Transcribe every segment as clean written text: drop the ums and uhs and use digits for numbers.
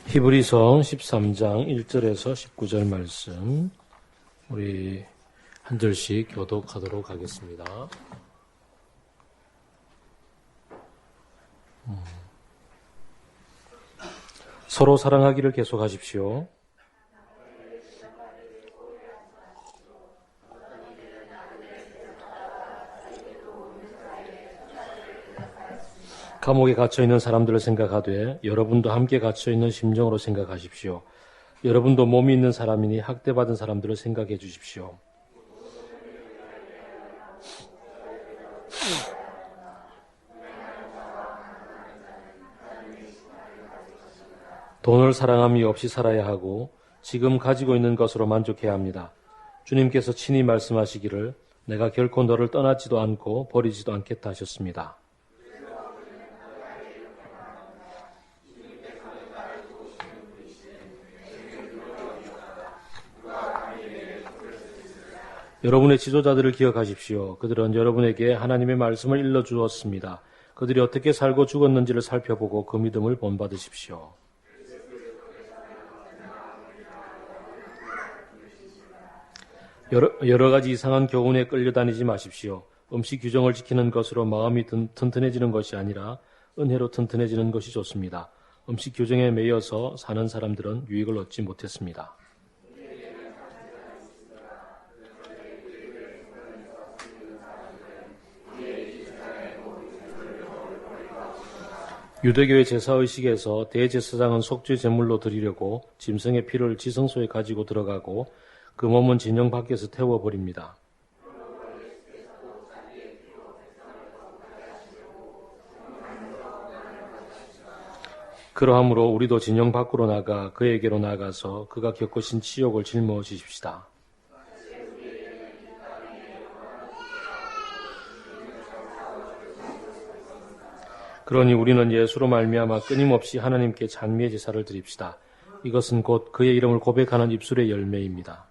히브리서 13장 1절에서 19절 말씀 우리 한 절씩 교독하도록 하겠습니다. 서로 사랑하기를 계속하십시오. 감옥에 갇혀있는 사람들을 생각하되 여러분도 함께 갇혀있는 심정으로 생각하십시오. 여러분도 몸이 있는 사람이니 학대받은 사람들을 생각해 주십시오. 돈을 사랑함이 없이 살아야 하고 지금 가지고 있는 것으로 만족해야 합니다. 주님께서 친히 말씀하시기를 내가 결코 너를 떠나지도 않고 버리지도 않겠다 하셨습니다. 여러분의 지도자들을 기억하십시오. 그들은 여러분에게 하나님의 말씀을 일러주었습니다. 그들이 어떻게 살고 죽었는지를 살펴보고 그 믿음을 본받으십시오. 여러 가지 이상한 교훈에 끌려다니지 마십시오. 음식 규정을 지키는 것으로 마음이 튼튼해지는 것이 아니라 은혜로 튼튼해지는 것이 좋습니다. 음식 규정에 매여서 사는 사람들은 유익을 얻지 못했습니다. 유대교의 제사의식에서 대제사장은 속죄 제물로 드리려고 짐승의 피를 지성소에 가지고 들어가고 그 몸은 진영 밖에서 태워버립니다. 그러하므로 우리도 진영 밖으로 나가 그에게로 나가서 그가 겪으신 치욕을 짊어 지십시다. 그러니 우리는 예수로 말미암아 끊임없이 하나님께 찬미의 제사를 드립시다. 이것은 곧 그의 이름을 고백하는 입술의 열매입니다.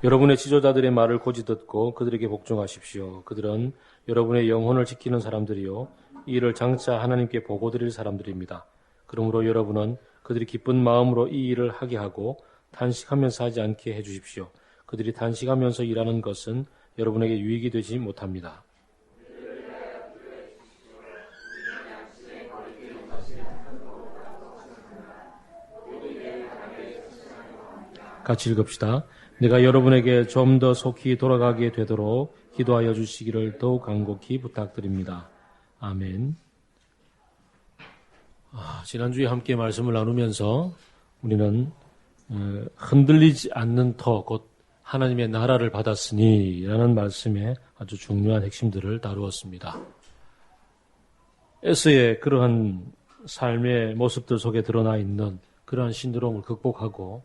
여러분의 지도자들의 말을 고지 듣고 그들에게 복종하십시오. 그들은 여러분의 영혼을 지키는 사람들이요 이 일을 장차 하나님께 보고드릴 사람들입니다. 그러므로 여러분은 그들이 기쁜 마음으로 이 일을 하게 하고 탄식하면서 하지 않게 해주십시오. 그들이 단식하면서 일하는 것은 여러분에게 유익이 되지 못합니다. 같이 읽읍시다. 내가 여러분에게 좀 더 속히 돌아가게 되도록 기도하여 주시기를 더욱 간곡히 부탁드립니다. 아멘. 지난주에 함께 말씀을 나누면서 우리는 흔들리지 않는 터, 곧 하나님의 나라를 받았으니 라는 말씀에 아주 중요한 핵심들을 다루었습니다. 에스의 그러한 삶의 모습들 속에 드러나 있는 그러한 신드롬을 극복하고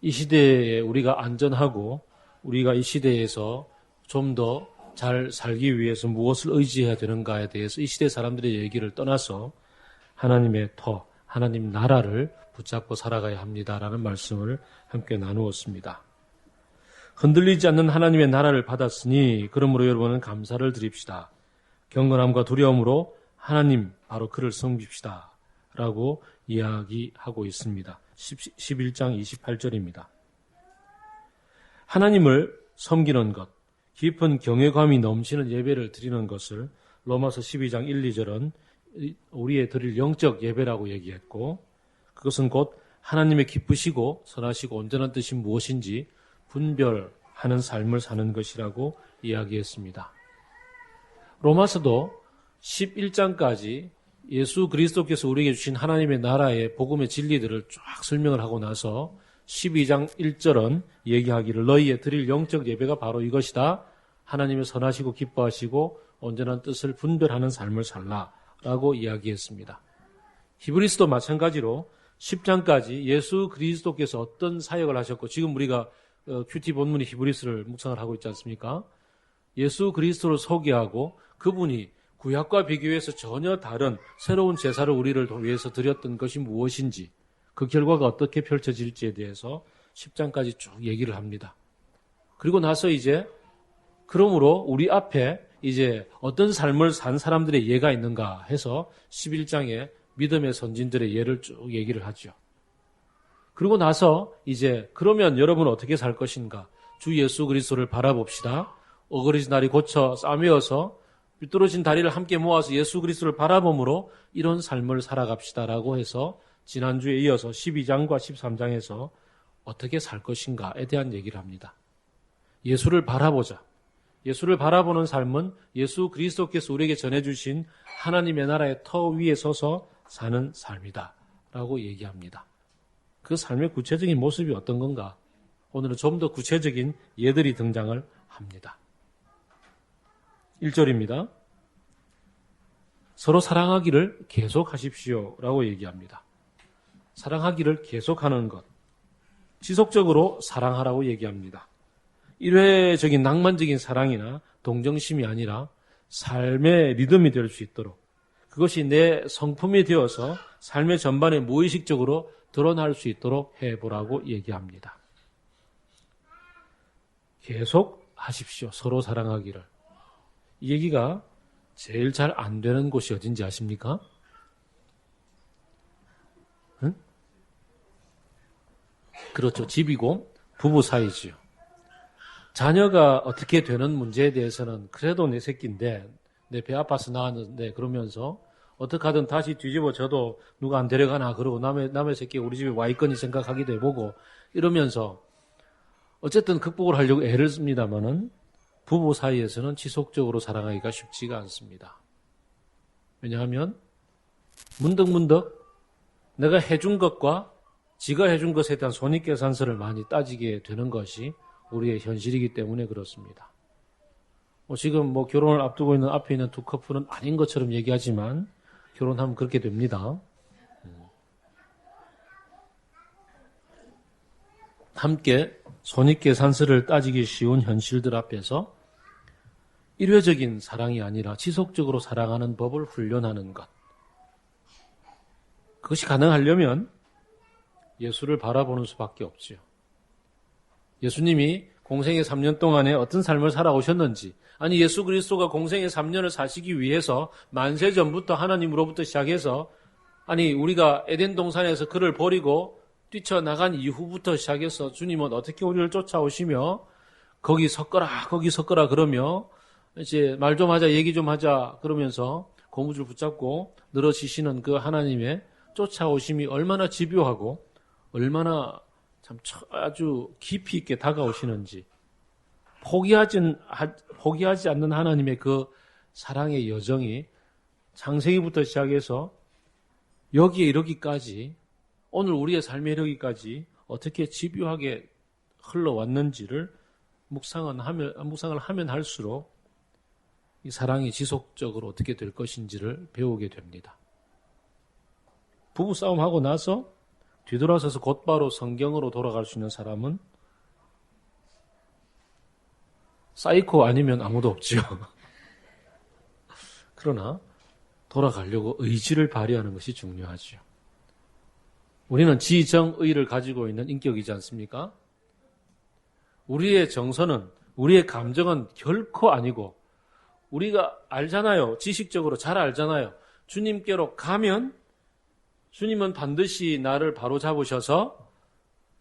이 시대에 우리가 안전하고 우리가 이 시대에서 좀 더 잘 살기 위해서 무엇을 의지해야 되는가에 대해서 이 시대 사람들의 얘기를 떠나서 하나님의 터, 하나님 나라를 붙잡고 살아가야 합니다라는 말씀을 함께 나누었습니다. 흔들리지 않는 하나님의 나라를 받았으니 그러므로 여러분은 감사를 드립시다. 경건함과 두려움으로 하나님 바로 그를 섬깁시다 라고 이야기하고 있습니다. 11장 28절입니다. 하나님을 섬기는 것, 깊은 경외감이 넘치는 예배를 드리는 것을 로마서 12장 1, 2절은 우리의 드릴 영적 예배라고 얘기했고 그것은 곧 하나님의 기쁘시고 선하시고 온전한 뜻이 무엇인지 분별하는 삶을 사는 것이라고 이야기했습니다. 로마서도 11장까지 예수 그리스도께서 우리에게 주신 하나님의 나라의 복음의 진리들을 쫙 설명을 하고 나서 12장 1절은 얘기하기를 너희의 드릴 영적 예배가 바로 이것이다. 하나님의 선하시고 기뻐하시고 온전한 뜻을 분별하는 삶을 살라라고 이야기했습니다. 히브리서도 마찬가지로 10장까지 예수 그리스도께서 어떤 사역을 하셨고 지금 우리가 큐티 본문이 히브리서를 묵상을 하고 있지 않습니까? 예수 그리스도를 소개하고 그분이 구약과 비교해서 전혀 다른 새로운 제사를 우리를 위해서 드렸던 것이 무엇인지 그 결과가 어떻게 펼쳐질지에 대해서 10장까지 쭉 얘기를 합니다. 그리고 나서 이제 그러므로 우리 앞에 이제 어떤 삶을 산 사람들의 예가 있는가 해서 11장에 믿음의 선진들의 예를 쭉 얘기를 하죠. 그리고 나서 이제 그러면 여러분 어떻게 살 것인가? 주 예수 그리스도를 바라봅시다. 어그러진 다리 고쳐 싸매어서 삐뚤어진 다리를 함께 모아서 예수 그리스도를 바라봄으로 이런 삶을 살아갑시다라고 해서 지난주에 이어서 12장과 13장에서 어떻게 살 것인가에 대한 얘기를 합니다. 예수를 바라보자. 예수를 바라보는 삶은 예수 그리스도께서 우리에게 전해주신 하나님의 나라의 터 위에 서서 사는 삶이다 라고 얘기합니다. 그 삶의 구체적인 모습이 어떤 건가? 오늘은 좀 더 구체적인 예들이 등장을 합니다. 1절입니다. 서로 사랑하기를 계속하십시오 라고 얘기합니다. 사랑하기를 계속하는 것. 지속적으로 사랑하라고 얘기합니다. 일회적인 낭만적인 사랑이나 동정심이 아니라 삶의 리듬이 될 수 있도록 그것이 내 성품이 되어서 삶의 전반에 무의식적으로 드러날 수 있도록 해보라고 얘기합니다. 계속 하십시오. 서로 사랑하기를. 이 얘기가 제일 잘 안 되는 곳이 어딘지 아십니까? 응? 그렇죠. 집이고 부부 사이지요. 자녀가 어떻게 되는 문제에 대해서는 그래도 내 새끼인데 내 배 아파서 낳았는데 그러면서 어떻게 하든 다시 뒤집어져도 누가 안 데려가나 그러고 남의 새끼가 우리 집에 와 있거니 생각하기도 해보고 이러면서 어쨌든 극복을 하려고 애를 씁니다마는 부부 사이에서는 지속적으로 사랑하기가 쉽지가 않습니다. 왜냐하면 문득문득 내가 해준 것과 지가 해준 것에 대한 손익계산서를 많이 따지게 되는 것이 우리의 현실이기 때문에 그렇습니다. 지금 결혼을 앞두고 있는 앞에 있는 두 커플은 아닌 것처럼 얘기하지만 결혼하면 그렇게 됩니다. 함께 손익계산서를 따지기 쉬운 현실들 앞에서 일회적인 사랑이 아니라 지속적으로 사랑하는 법을 훈련하는 것. 그것이 가능하려면 예수를 바라보는 수밖에 없지요. 예수님이 공생의 3년 동안에 어떤 삶을 살아오셨는지, 아니 예수 그리스도가 공생의 3년을 사시기 위해서 만세 전부터 하나님으로부터 시작해서 아니 우리가 에덴 동산에서 그를 버리고 뛰쳐나간 이후부터 시작해서 주님은 어떻게 우리를 쫓아오시며 거기 섰거라 그러며 이제 말 좀 하자 얘기 좀 하자 그러면서 고무줄 붙잡고 늘어지시는 그 하나님의 쫓아오심이 얼마나 집요하고 얼마나 참 아주 깊이 있게 다가오시는지 포기하지 않는 하나님의 그 사랑의 여정이 창세기부터 시작해서 여기에 이르기까지 오늘 우리의 삶에 이르기까지 어떻게 집요하게 흘러왔는지를 묵상을 하면 할수록 이 사랑이 지속적으로 어떻게 될 것인지를 배우게 됩니다. 부부싸움하고 나서 뒤돌아서서 곧바로 성경으로 돌아갈 수 있는 사람은 사이코 아니면 아무도 없지요. 그러나 돌아가려고 의지를 발휘하는 것이 중요하죠. 우리는 지정의를 가지고 있는 인격이지 않습니까? 우리의 정서는, 우리의 감정은 결코 아니고 우리가 알잖아요. 지식적으로 잘 알잖아요. 주님께로 가면 주님은 반드시 나를 바로잡으셔서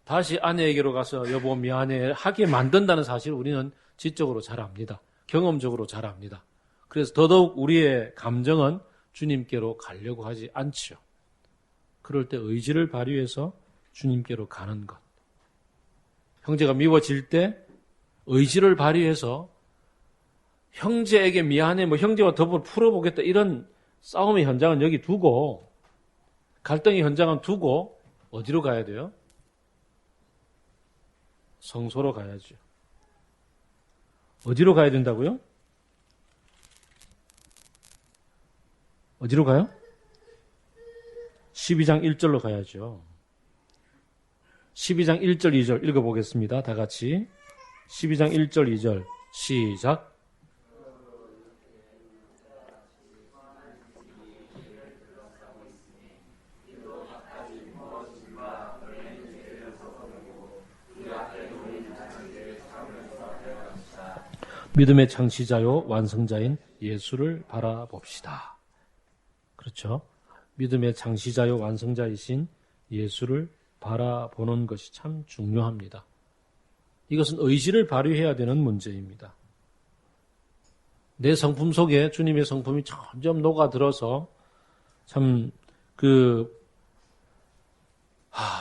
다시 아내에게로 가서 여보 미안해 하게 만든다는 사실을 우리는 지적으로 잘 압니다. 경험적으로 잘 압니다. 그래서 더더욱 우리의 감정은 주님께로 가려고 하지 않죠. 그럴 때 의지를 발휘해서 주님께로 가는 것. 형제가 미워질 때 의지를 발휘해서 형제에게 미안해, 형제와 더불어 풀어보겠다 이런 싸움의 현장은 여기 두고 갈등의 현장은 두고 어디로 가야 돼요? 성소로 가야죠. 어디로 가야 된다고요? 어디로 가요? 12장 1절로 가야죠. 12장 1절 2절 읽어보겠습니다. 다 같이 12장 1절 2절 시작. 믿음의 창시자요 완성자인 예수를 바라봅시다. 그렇죠? 믿음의 창시자요 완성자이신 예수를 바라보는 것이 참 중요합니다. 이것은 의지를 발휘해야 되는 문제입니다. 내 성품 속에 주님의 성품이 점점 녹아들어서 참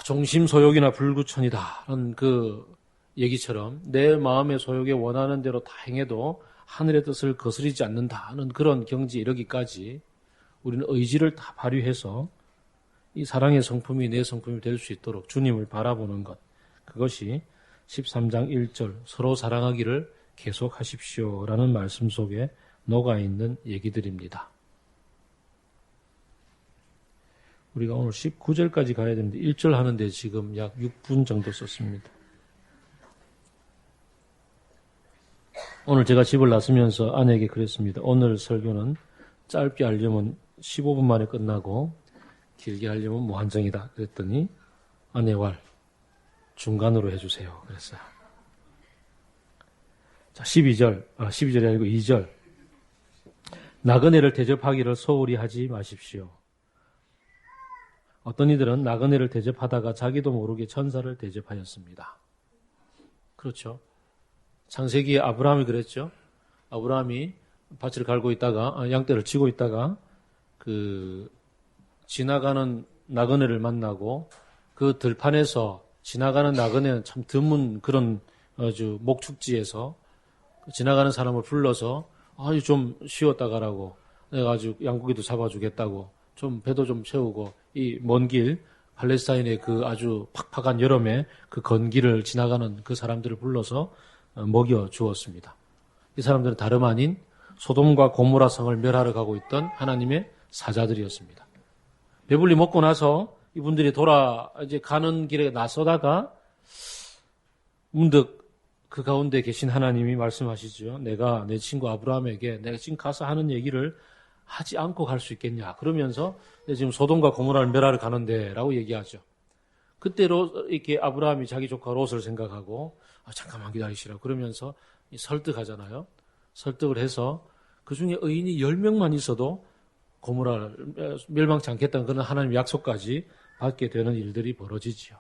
종심소욕이나 불구천이다라는 그 얘기처럼 내 마음의 소욕에 원하는 대로 다 행해도 하늘의 뜻을 거스르지 않는다는 그런 경지에 이르기까지 우리는 의지를 다 발휘해서 이 사랑의 성품이 내 성품이 될 수 있도록 주님을 바라보는 것, 그것이 13장 1절 서로 사랑하기를 계속하십시오라는 말씀 속에 녹아있는 얘기들입니다. 우리가 오늘 19절까지 가야 되는데 1절 하는데 지금 약 6분 정도 썼습니다. 오늘 제가 집을 나서면서 아내에게 그랬습니다. 오늘 설교는 짧게 하려면 15분 만에 끝나고 길게 하려면 무한정이다. 그랬더니 아내 말 중간으로 해주세요. 그랬어요. 자, 12절이 아니고 2절. 나그네를 대접하기를 소홀히 하지 마십시오. 어떤 이들은 나그네를 대접하다가 자기도 모르게 천사를 대접하였습니다. 그렇죠. 창세기에 아브라함이 그랬죠. 아브라함이 밭을 갈고 있다가 양떼를 치고 있다가 지나가는 나그네를 만나고 그 들판에서 지나가는 나그네는 참 드문 그런 아주 목축지에서 지나가는 사람을 불러서 아주 좀 쉬었다 가라고 내가 아주 양고기도 잡아주겠다고 좀 배도 좀 채우고 이 먼 길 팔레스타인의 그 아주 팍팍한 여름에 그 건기를 지나가는 그 사람들을 불러서 먹여 주었습니다. 이 사람들은 다름 아닌 소돔과 고모라 성을 멸하러 가고 있던 하나님의 사자들이었습니다. 배불리 먹고 나서 이분들이 이제 가는 길에 나서다가 문득 그 가운데 계신 하나님이 말씀하시죠. 내가 내 친구 아브라함에게 내가 지금 가서 하는 얘기를 하지 않고 갈 수 있겠냐. 그러면서 지금 소돔과 고모라를 멸하러 가는데 라고 얘기하죠. 그때로 이렇게 아브라함이 자기 조카 롯을 생각하고 잠깐만 기다리시라 그러면서 설득하잖아요. 설득을 해서 그 중에 의인이 10명만 있어도 고모라를 멸망치 않겠다는 그런 하나님의 약속까지 받게 되는 일들이 벌어지지요.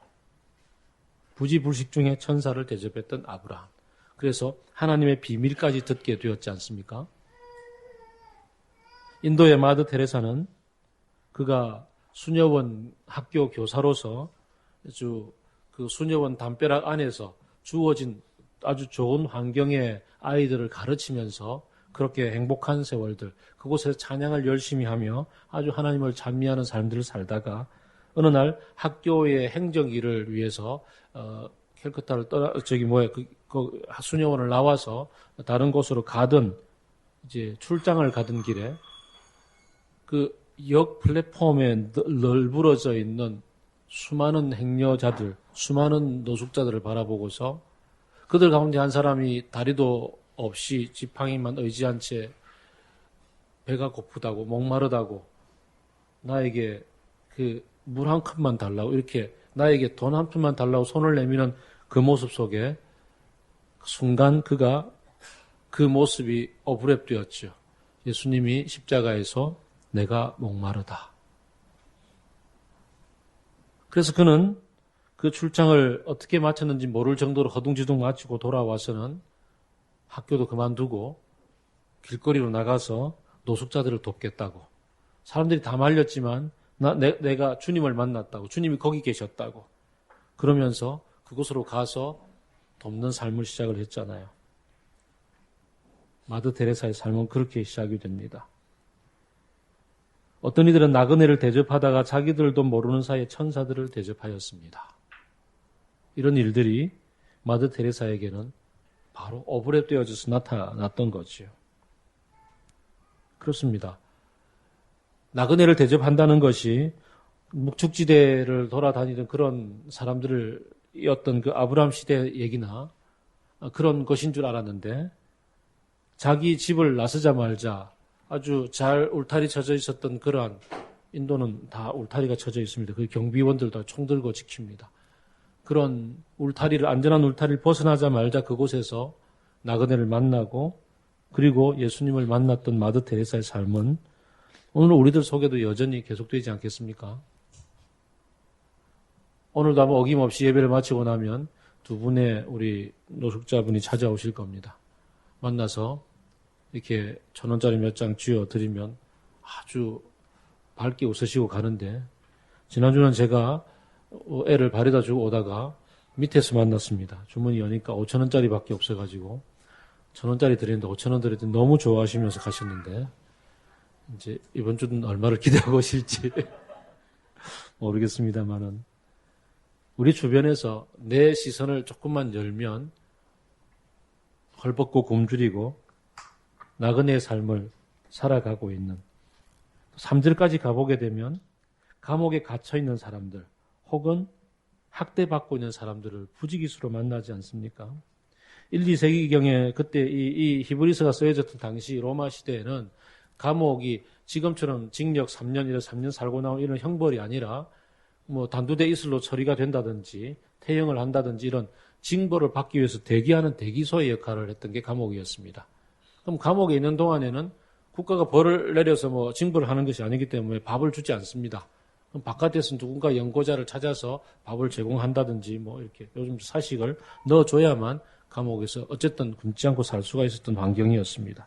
부지불식 중에 천사를 대접했던 아브라함. 그래서 하나님의 비밀까지 듣게 되었지 않습니까? 인도의 마더 테레사는 그가 수녀원 학교 교사로서 아주 그 수녀원 담벼락 안에서 주어진 아주 좋은 환경의 아이들을 가르치면서 그렇게 행복한 세월들, 그곳에서 찬양을 열심히 하며 아주 하나님을 찬미하는 삶들을 살다가 어느 날 학교의 행정일을 위해서 캘커타를 수녀원을 나와서 다른 곳으로 가던 이제 출장을 가던 길에 그 역 플랫폼에 널브러져 있는 수많은 행여자들, 수많은 노숙자들을 바라보고서 그들 가운데 한 사람이 다리도 없이 지팡이만 의지한 채 배가 고프다고 목마르다고 나에게 그 물 한 컵만 달라고 이렇게 나에게 돈 한 푼만 달라고 손을 내미는 그 모습 속에 순간 그가 그 모습이 오브랩되었죠. 예수님이 십자가에서 내가 목마르다. 그래서 그는 그 출장을 어떻게 마쳤는지 모를 정도로 허둥지둥 마치고 돌아와서는 학교도 그만두고 길거리로 나가서 노숙자들을 돕겠다고. 사람들이 다 말렸지만 내가 주님을 만났다고. 주님이 거기 계셨다고. 그러면서 그곳으로 가서 돕는 삶을 시작을 했잖아요. 마더 테레사의 삶은 그렇게 시작이 됩니다. 어떤 이들은 나그네를 대접하다가 자기들도 모르는 사이에 천사들을 대접하였습니다. 이런 일들이 마더 테레사에게는 바로 오브랩되어져서 나타났던 거지요. 그렇습니다. 나그네를 대접한다는 것이 묵축지대를 돌아다니던 그런 사람들이었던 그 아브라함 시대 얘기나 그런 것인 줄 알았는데 자기 집을 나서자마자 아주 잘 울타리 쳐져 있었던 그러한 인도는 다 울타리가 쳐져 있습니다. 그 경비원들도 총 들고 지킵니다. 그런 안전한 울타리를 벗어나자마자 그곳에서 나그네를 만나고 그리고 예수님을 만났던 마더 테레사의 삶은 오늘 우리들 속에도 여전히 계속되지 않겠습니까? 오늘도 아마 어김없이 예배를 마치고 나면 두 분의 우리 노숙자분이 찾아오실 겁니다. 만나서 이렇게 1,000원짜리 몇 장 쥐어 드리면 아주 밝게 웃으시고 가는데, 지난주는 제가 애를 바래다 주고 오다가 밑에서 만났습니다. 주머니 여니까 5,000원짜리밖에 없어가지고 1,000원짜리 드리는데 5,000원 드렸더니 너무 좋아하시면서 가셨는데, 이제 이번 주는 얼마를 기대하고 오실지 모르겠습니다만은, 우리 주변에서 내 시선을 조금만 열면 헐벗고 굶주리고 나그네의 삶을 살아가고 있는, 3절까지 가보게 되면 감옥에 갇혀있는 사람들 혹은 학대받고 있는 사람들을 부지기수로 만나지 않습니까? 1, 2세기경에 그때 이 히브리서가 쓰여졌던 당시 로마 시대에는 감옥이 지금처럼 징역 3년, 이런 3년 살고 나온 이런 형벌이 아니라 뭐 단두대 이슬로 처리가 된다든지 태형을 한다든지 이런 징벌을 받기 위해서 대기하는 대기소의 역할을 했던 게 감옥이었습니다. 그럼 감옥에 있는 동안에는 국가가 벌을 내려서 뭐 징벌을 하는 것이 아니기 때문에 밥을 주지 않습니다. 그럼 바깥에서 누군가 연고자를 찾아서 밥을 제공한다든지 뭐 이렇게 요즘 사식을 넣어줘야만 감옥에서 어쨌든 굶지 않고 살 수가 있었던 환경이었습니다.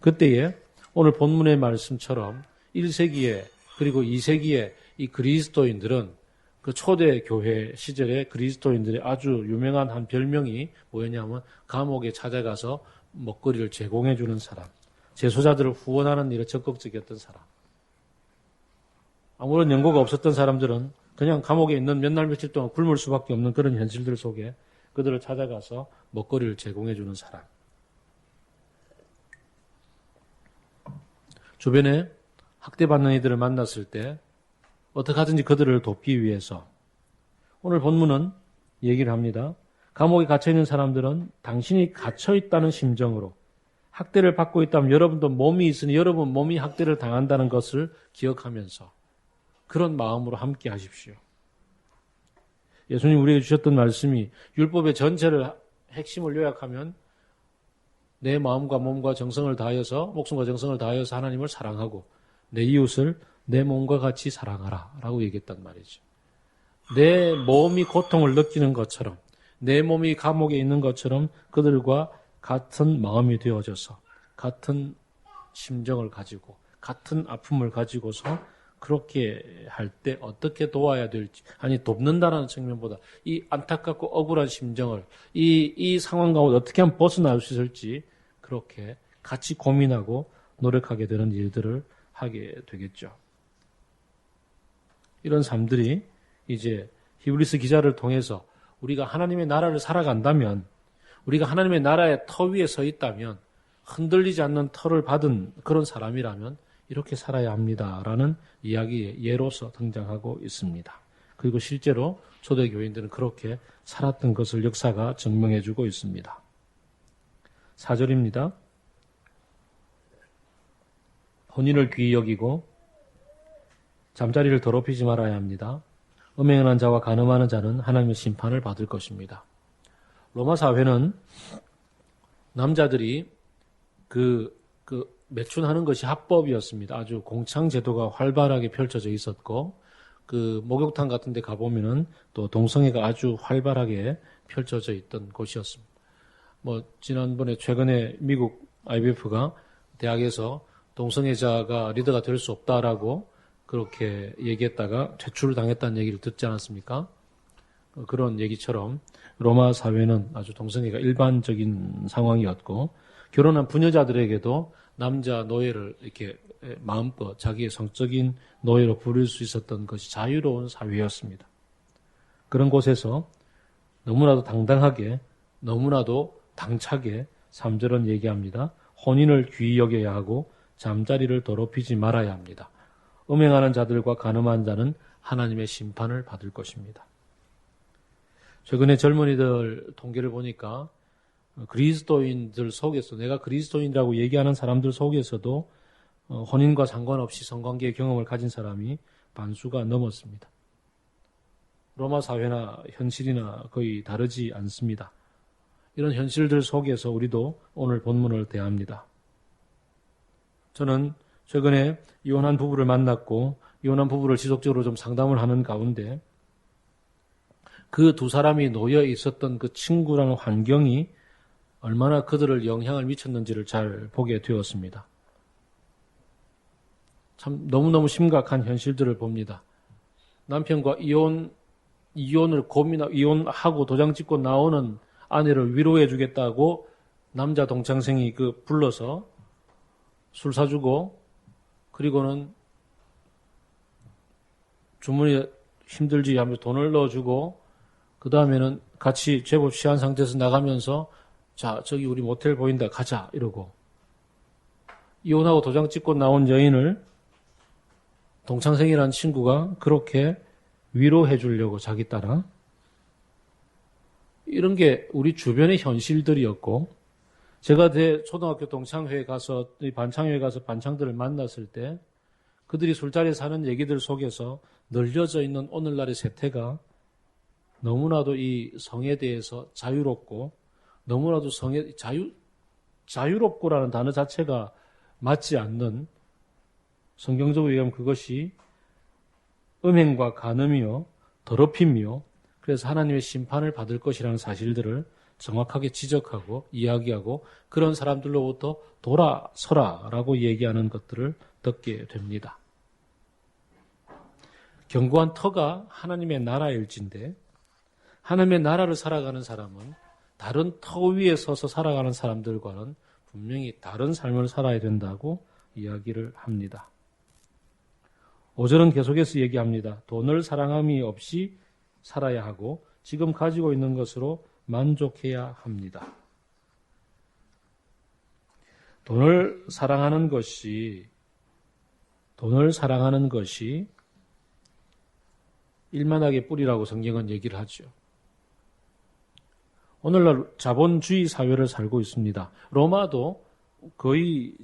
그때에 오늘 본문의 말씀처럼 1세기에 그리고 2세기에 이 그리스도인들은 그 초대 교회 시절에 그리스도인들의 아주 유명한 한 별명이 뭐였냐면 감옥에 찾아가서 먹거리를 제공해 주는 사람, 재소자들을 후원하는 일에 적극적이었던 사람. 아무런 연고가 없었던 사람들은 그냥 감옥에 있는 몇 날 며칠 동안 굶을 수밖에 없는 그런 현실들 속에 그들을 찾아가서 먹거리를 제공해 주는 사람. 주변에 학대받는 이들을 만났을 때 어떻게 하든지 그들을 돕기 위해서, 오늘 본문은 얘기를 합니다. 감옥에 갇혀있는 사람들은 당신이 갇혀있다는 심정으로, 학대를 받고 있다면 여러분도 몸이 있으니 여러분 몸이 학대를 당한다는 것을 기억하면서 그런 마음으로 함께 하십시오. 예수님 우리에게 주셨던 말씀이 율법의 전체를 핵심을 요약하면 내 마음과 몸과 정성을 다하여서, 목숨과 정성을 다하여서 하나님을 사랑하고 내 이웃을 내 몸과 같이 사랑하라 라고 얘기했단 말이죠. 내 몸이 고통을 느끼는 것처럼, 내 몸이 감옥에 있는 것처럼 그들과 같은 마음이 되어져서 같은 심정을 가지고 같은 아픔을 가지고서 그렇게 할 때 어떻게 도와야 될지, 아니 돕는다라는 측면보다 이 안타깝고 억울한 심정을 이 상황 가운데 어떻게 하면 벗어날 수 있을지 그렇게 같이 고민하고 노력하게 되는 일들을 하게 되겠죠. 이런 삶들이 이제 히브리서 기자를 통해서 우리가 하나님의 나라를 살아간다면, 우리가 하나님의 나라의 터 위에 서 있다면, 흔들리지 않는 터를 받은 그런 사람이라면 이렇게 살아야 합니다라는 이야기의 예로서 등장하고 있습니다. 그리고 실제로 초대교인들은 그렇게 살았던 것을 역사가 증명해주고 있습니다. 4절입니다. 혼인을 귀히 여기고 잠자리를 더럽히지 말아야 합니다. 음행한 자와 간음하는 자는 하나님의 심판을 받을 것입니다. 로마 사회는 남자들이 매춘하는 것이 합법이었습니다. 아주 공창 제도가 활발하게 펼쳐져 있었고, 그 목욕탕 같은 데 가보면은 또 동성애가 아주 활발하게 펼쳐져 있던 곳이었습니다. 지난번에 최근에 미국 IBF가 대학에서 동성애자가 리더가 될 수 없다라고 그렇게 얘기했다가 퇴출을 당했다는 얘기를 듣지 않았습니까? 그런 얘기처럼 로마 사회는 아주 동성애가 일반적인 상황이었고, 결혼한 부녀자들에게도 남자 노예를 이렇게 마음껏 자기의 성적인 노예로 부릴 수 있었던 것이 자유로운 사회였습니다. 그런 곳에서 너무나도 당당하게, 너무나도 당차게 3절은 얘기합니다. 혼인을 귀히 여겨야 하고 잠자리를 더럽히지 말아야 합니다. 음행하는 자들과 간음한 자는 하나님의 심판을 받을 것입니다. 최근에 젊은이들 통계를 보니까 그리스도인들 속에서, 내가 그리스도인이라고 얘기하는 사람들 속에서도 혼인과 상관없이 성관계의 경험을 가진 사람이 반수가 넘었습니다. 로마 사회나 현실이나 거의 다르지 않습니다. 이런 현실들 속에서 우리도 오늘 본문을 대합니다. 저는 최근에 이혼한 부부를 만났고 이혼한 부부를 지속적으로 좀 상담을 하는 가운데 그 두 사람이 놓여 있었던 그 친구라는 환경이 얼마나 그들을 영향을 미쳤는지를 잘 보게 되었습니다. 참 너무너무 심각한 현실들을 봅니다. 남편과 이혼을 이혼하고 도장 찍고 나오는 아내를 위로해 주겠다고 남자 동창생이 불러서 술 사주고 그리고는 주머니에 힘들지 하면서 돈을 넣어주고 그 다음에는 같이 제법 취한 상태에서 나가면서 자 저기 우리 모텔 보인다 가자 이러고 이혼하고 도장 찍고 나온 여인을 동창생이라는 친구가 그렇게 위로해 주려고 자기 따라 이런 게 우리 주변의 현실들이었고 제가 초등학교 동창회에 가서 반창회에 가서 반창들을 만났을 때 그들이 술자리에서 하는 얘기들 속에서 널려져 있는 오늘날의 세태가 너무나도 이 성에 대해서 자유롭고 너무나도 자유롭고라는 단어 자체가 맞지 않는 성경적으로 얘기하면 그것이 음행과 간음이요 더럽힘이요 그래서 하나님의 심판을 받을 것이라는 사실들을 정확하게 지적하고 이야기하고 그런 사람들로부터 돌아서라라고 얘기하는 것들을 듣게 됩니다. 견고한 터가 하나님의 나라일진데 하나님의 나라를 살아가는 사람은 다른 터 위에 서서 살아가는 사람들과는 분명히 다른 삶을 살아야 된다고 이야기를 합니다. 5절은 계속해서 얘기합니다. 돈을 사랑함이 없이 살아야 하고 지금 가지고 있는 것으로 만족해야 합니다. 돈을 사랑하는 것이 일만하게 뿌리라고 성경은 얘기를 하죠. 오늘날 자본주의 사회를 살고 있습니다. 로마도 거의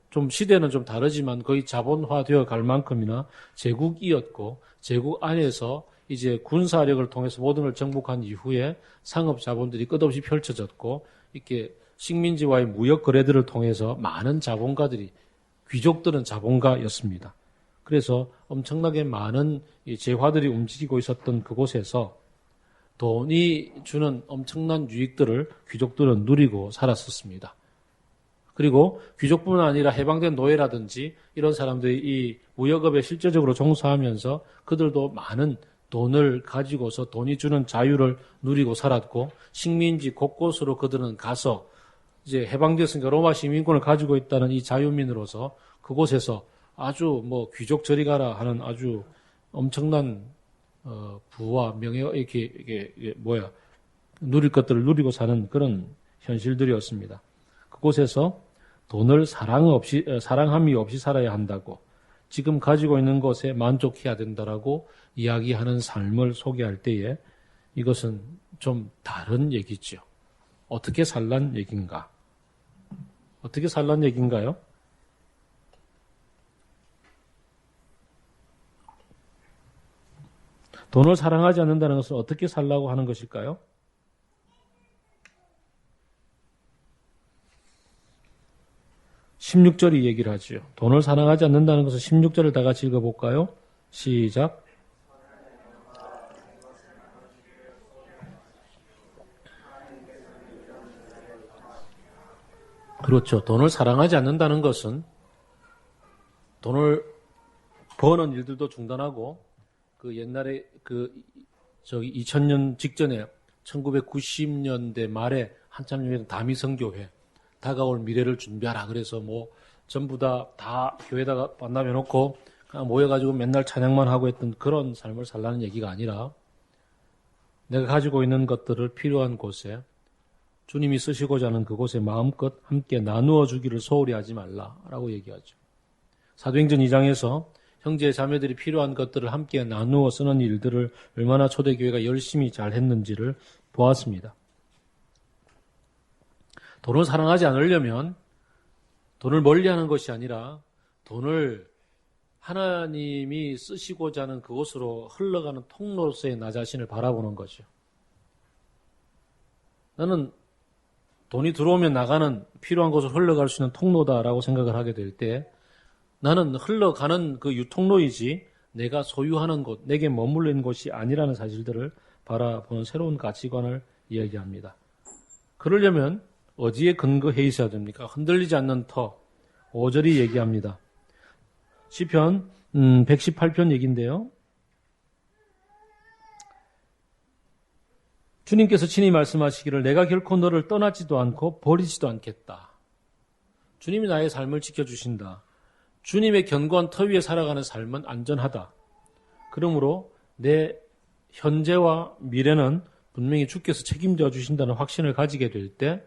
좀 시대는 좀 다르지만 거의 자본화되어 갈 만큼이나 제국이었고 제국 안에서 이제 군사력을 통해서 모든 걸 정복한 이후에 상업 자본들이 끝없이 펼쳐졌고 이렇게 식민지와의 무역 거래들을 통해서 많은 자본가들이 귀족들은 자본가였습니다. 그래서 엄청나게 많은 재화들이 움직이고 있었던 그곳에서 돈이 주는 엄청난 유익들을 귀족들은 누리고 살았었습니다. 그리고 귀족뿐만 아니라 해방된 노예라든지 이런 사람들이 이 무역업에 실제적으로 종사하면서 그들도 많은 돈을 가지고서 돈이 주는 자유를 누리고 살았고 식민지 곳곳으로 그들은 가서 이제 해방되었으니까 로마 시민권을 가지고 있다는 이 자유민으로서 그곳에서 아주 귀족 저리 가라 하는 아주 엄청난 부와 명예 이게 누릴 것들을 누리고 사는 그런 현실들이었습니다. 그곳에서 돈을 사랑함이 없이 살아야 한다고 지금 가지고 있는 것에 만족해야 된다라고 이야기하는 삶을 소개할 때에 이것은 좀 다른 얘기죠. 어떻게 살란 얘기인가? 어떻게 살란 얘기인가요? 돈을 사랑하지 않는다는 것은 어떻게 살라고 하는 것일까요? 16절이 얘기를 하죠. 돈을 사랑하지 않는다는 것은 16절을 다 같이 읽어볼까요? 시작. 그렇죠. 돈을 사랑하지 않는다는 것은 돈을 버는 일들도 중단하고 옛날에 2000년 직전에 1990년대 말에 한참 유명했던 다미성교회 다가올 미래를 준비하라. 그래서 전부 다 교회에다가 만나면 놓고 그냥 모여가지고 맨날 찬양만 하고 했던 그런 삶을 살라는 얘기가 아니라 내가 가지고 있는 것들을 필요한 곳에 주님이 쓰시고자 하는 그곳에 마음껏 함께 나누어 주기를 소홀히 하지 말라라고 얘기하죠. 사도행전 2장에서 형제 자매들이 필요한 것들을 함께 나누어 쓰는 일들을 얼마나 초대교회가 열심히 잘 했는지를 보았습니다. 돈을 사랑하지 않으려면 돈을 멀리하는 것이 아니라 돈을 하나님이 쓰시고자 하는 그곳으로 흘러가는 통로로서의 나 자신을 바라보는 거죠. 나는 돈이 들어오면 나가는 필요한 곳을 흘러갈 수 있는 통로다라고 생각을 하게 될 때 나는 흘러가는 그 유통로이지 내가 소유하는 곳, 내게 머물러 있는 곳이 아니라는 사실들을 바라보는 새로운 가치관을 이야기합니다. 그러려면 어디에 근거해 있어야 됩니까? 흔들리지 않는 터, 5절이 얘기합니다. 시편 118편 얘기인데요. 주님께서 친히 말씀하시기를 내가 결코 너를 떠나지도 않고 버리지도 않겠다. 주님이 나의 삶을 지켜주신다. 주님의 견고한 터 위에 살아가는 삶은 안전하다. 그러므로 내 현재와 미래는 분명히 주께서 책임져 주신다는 확신을 가지게 될 때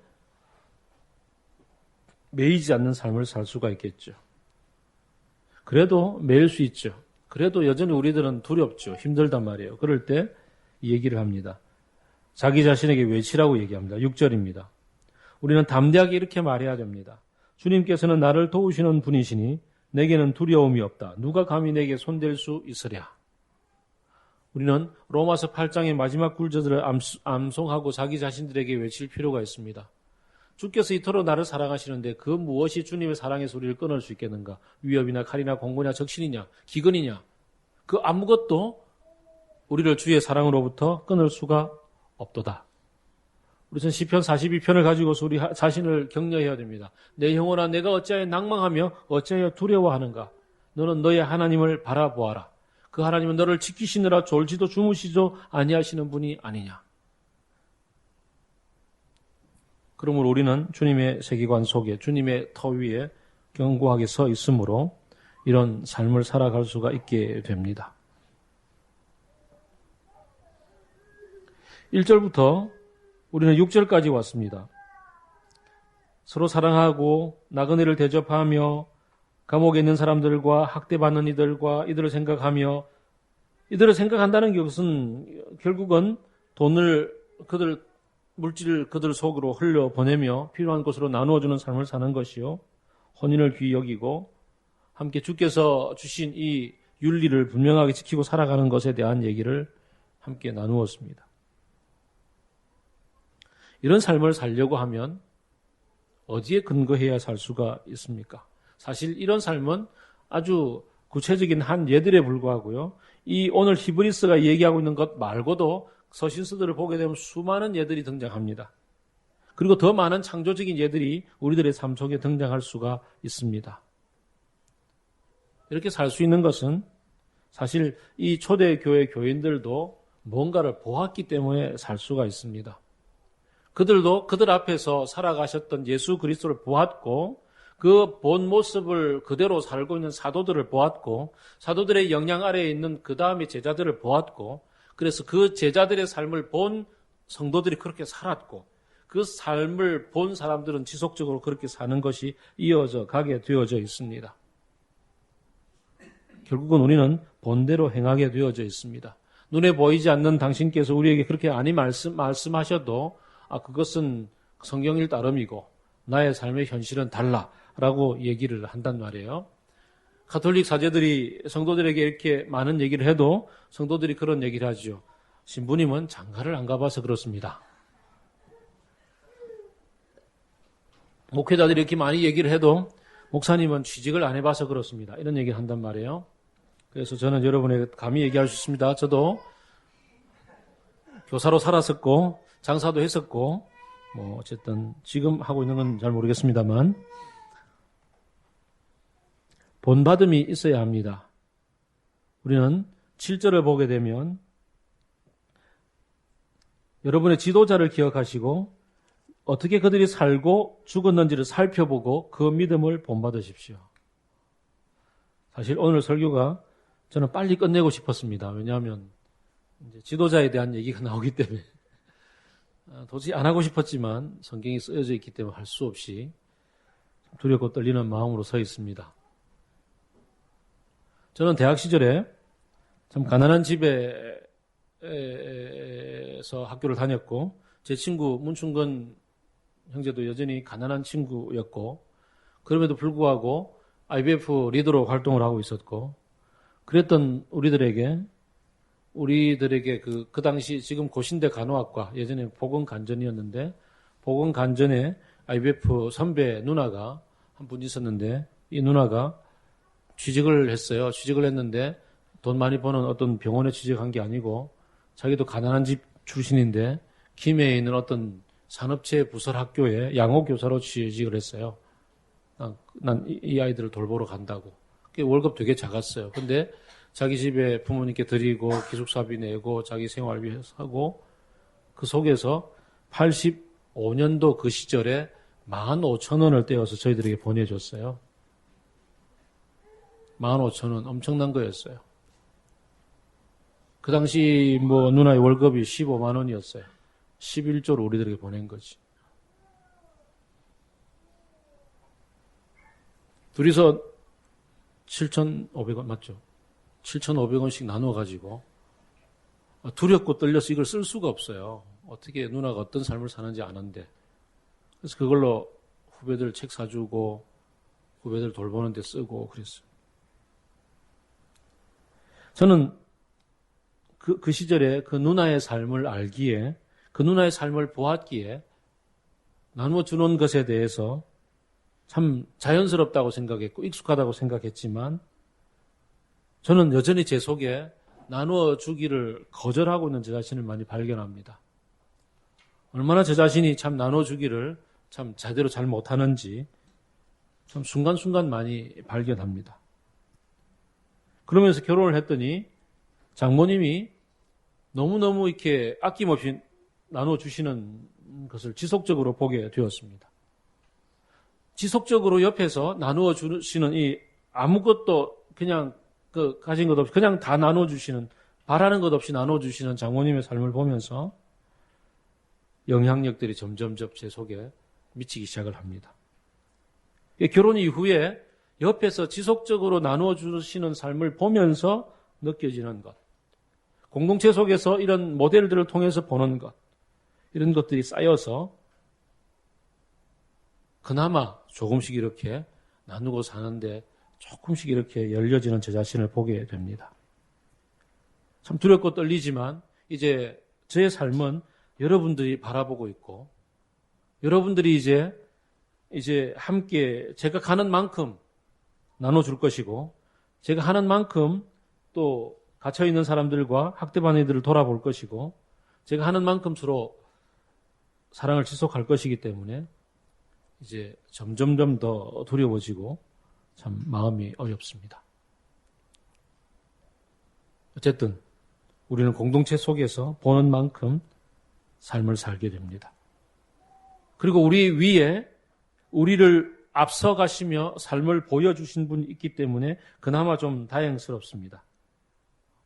매이지 않는 삶을 살 수가 있겠죠. 그래도 매일 수 있죠. 그래도 여전히 우리들은 두렵죠. 힘들단 말이에요. 그럴 때 이 얘기를 합니다. 자기 자신에게 외치라고 얘기합니다. 6절입니다. 우리는 담대하게 이렇게 말해야 됩니다. 주님께서는 나를 도우시는 분이시니 내게는 두려움이 없다. 누가 감히 내게 손댈 수 있으랴. 우리는 로마서 8장의 마지막 구절들을 암송하고 자기 자신들에게 외칠 필요가 있습니다. 주께서 이토록 나를 사랑하시는데 그 무엇이 주님의 사랑의 소리를 끊을 수 있겠는가? 위협이나 칼이나 공고냐 적신이냐 기근이냐 그 아무것도 우리를 주의 사랑으로부터 끊을 수가 없도다. 우리는 시편 42편을 가지고서 우리 자신을 격려해야 됩니다. 내 영혼아 내가 어찌하여 낭망하며 어찌하여 두려워하는가? 너는 너의 하나님을 바라보아라. 그 하나님은 너를 지키시느라 졸지도 주무시도 아니하시는 분이 아니냐. 그러므로 우리는 주님의 세계관 속에 주님의 터 위에 견고하게 서 있으므로 이런 삶을 살아갈 수가 있게 됩니다. 1절부터 우리는 6절까지 왔습니다. 서로 사랑하고 나그네를 대접하며 감옥에 있는 사람들과 학대받는 이들과 이들을 생각하며 이들을 생각한다는 것은 결국은 돈을 물질을 그들 속으로 흘려보내며 필요한 곳으로 나누어주는 삶을 사는 것이요. 혼인을 귀히 여기고 함께 주께서 주신 이 윤리를 분명하게 지키고 살아가는 것에 대한 얘기를 함께 나누었습니다. 이런 삶을 살려고 하면 어디에 근거해야 살 수가 있습니까? 사실 이런 삶은 아주 구체적인 한 예들에 불과하고요. 이 오늘 히브리스가 얘기하고 있는 것 말고도 서신서들을 보게 되면 수많은 예들이 등장합니다. 그리고 더 많은 창조적인 예들이 우리들의 삶 속에 등장할 수가 있습니다. 이렇게 살 수 있는 것은 사실 이 초대교회 교인들도 뭔가를 보았기 때문에 살 수가 있습니다. 그들도 그들 앞에서 살아가셨던 예수 그리스도를 보았고 그 본 모습을 그대로 살고 있는 사도들을 보았고 사도들의 영향 아래에 있는 그 다음의 제자들을 보았고 그래서 그 제자들의 삶을 본 성도들이 그렇게 살았고 그 삶을 본 사람들은 지속적으로 그렇게 사는 것이 이어져 가게 되어져 있습니다. 결국은 우리는 본대로 행하게 되어져 있습니다. 눈에 보이지 않는 당신께서 우리에게 그렇게 아니 말씀하셔도 그것은 성경일 따름이고 나의 삶의 현실은 달라라고 얘기를 한단 말이에요. 가톨릭 사제들이 성도들에게 이렇게 많은 얘기를 해도 성도들이 그런 얘기를 하죠. 신부님은 장가를 안 가봐서 그렇습니다. 목회자들이 이렇게 많이 얘기를 해도 목사님은 취직을 안 해봐서 그렇습니다. 이런 얘기를 한단 말이에요. 그래서 저는 여러분에게 감히 얘기할 수 있습니다. 저도 교사로 살았었고 장사도 했었고 어쨌든 지금 하고 있는 건 잘 모르겠습니다만 본받음이 있어야 합니다. 우리는 7절을 보게 되면 여러분의 지도자를 기억하시고 어떻게 그들이 살고 죽었는지를 살펴보고 그 믿음을 본받으십시오. 사실 오늘 설교가 저는 빨리 끝내고 싶었습니다. 왜냐하면 이제 지도자에 대한 얘기가 나오기 때문에 도저히 안 하고 싶었지만 성경이 쓰여져 있기 때문에 할 수 없이 두렵고 떨리는 마음으로 서 있습니다. 저는 대학 시절에 참 가난한 집에서 학교를 다녔고 제 친구 문충건 형제도 여전히 가난한 친구였고 그럼에도 불구하고 IBF 리더로 활동을 하고 있었고 그랬던 우리들에게 우리들에게 그 당시 지금 고신대 간호학과, 예전에 보건간전이었는데, 보건간전에 IBF 선배 누나가 한 분 있었는데, 이 누나가 취직을 했어요. 취직을 했는데, 돈 많이 버는 어떤 병원에 취직한 게 아니고, 자기도 가난한 집 출신인데, 김해에 있는 어떤 산업체 부설 학교에 양호교사로 취직을 했어요. 난 이 아이들을 돌보러 간다고. 월급 되게 작았어요. 근데 자기 집에 부모님께 드리고 기숙사비 내고 자기 생활비 하고 그 속에서 85년도 그 시절에 15,000원을 떼어서 저희들에게 보내줬어요. 15,000원 엄청난 거였어요. 그 당시 누나의 월급이 15만 원이었어요. 11조를 우리들에게 보낸 거지. 둘이서 7,500원 맞죠? 7,500원씩 나눠가지고 두렵고 떨려서 이걸 쓸 수가 없어요. 어떻게 누나가 어떤 삶을 사는지 아는데. 그래서 그걸로 후배들 책 사주고 후배들 돌보는 데 쓰고 그랬어요. 저는 그 시절에 그 누나의 삶을 알기에 그 누나의 삶을 보았기에 나눠주는 것에 대해서 참 자연스럽다고 생각했고 익숙하다고 생각했지만 저는 여전히 제 속에 나눠주기를 거절하고 있는 제 자신을 많이 발견합니다. 얼마나 제 자신이 참 나눠주기를 참 제대로 잘 못하는지 참 순간순간 많이 발견합니다. 그러면서 결혼을 했더니 장모님이 너무너무 이렇게 아낌없이 나눠주시는 것을 지속적으로 보게 되었습니다. 지속적으로 옆에서 나누어 주시는 이 아무것도 그냥 가진 것 없이 그냥 다 나눠주시는, 바라는 것 없이 나눠주시는 장모님의 삶을 보면서 영향력들이 점점 제 속에 미치기 시작을 합니다. 결혼 이후에 옆에서 지속적으로 나누어 주시는 삶을 보면서 느껴지는 것, 공동체 속에서 이런 모델들을 통해서 보는 것, 이런 것들이 쌓여서 그나마 조금씩 이렇게 나누고 사는데 조금씩 이렇게 열려지는 제 자신을 보게 됩니다. 참 두렵고 떨리지만 이제 저의 삶은 여러분들이 바라보고 있고 여러분들이 이제 함께 제가 가는 만큼 나눠줄 것이고 제가 하는 만큼 또 갇혀있는 사람들과 학대받는 이들을 돌아볼 것이고 제가 하는 만큼 서로 사랑을 지속할 것이기 때문에 이제 점점 더 두려워지고 참 마음이 어렵습니다. 어쨌든 우리는 공동체 속에서 보는 만큼 삶을 살게 됩니다. 그리고 우리 위에 우리를 앞서가시며 삶을 보여주신 분이 있기 때문에 그나마 좀 다행스럽습니다.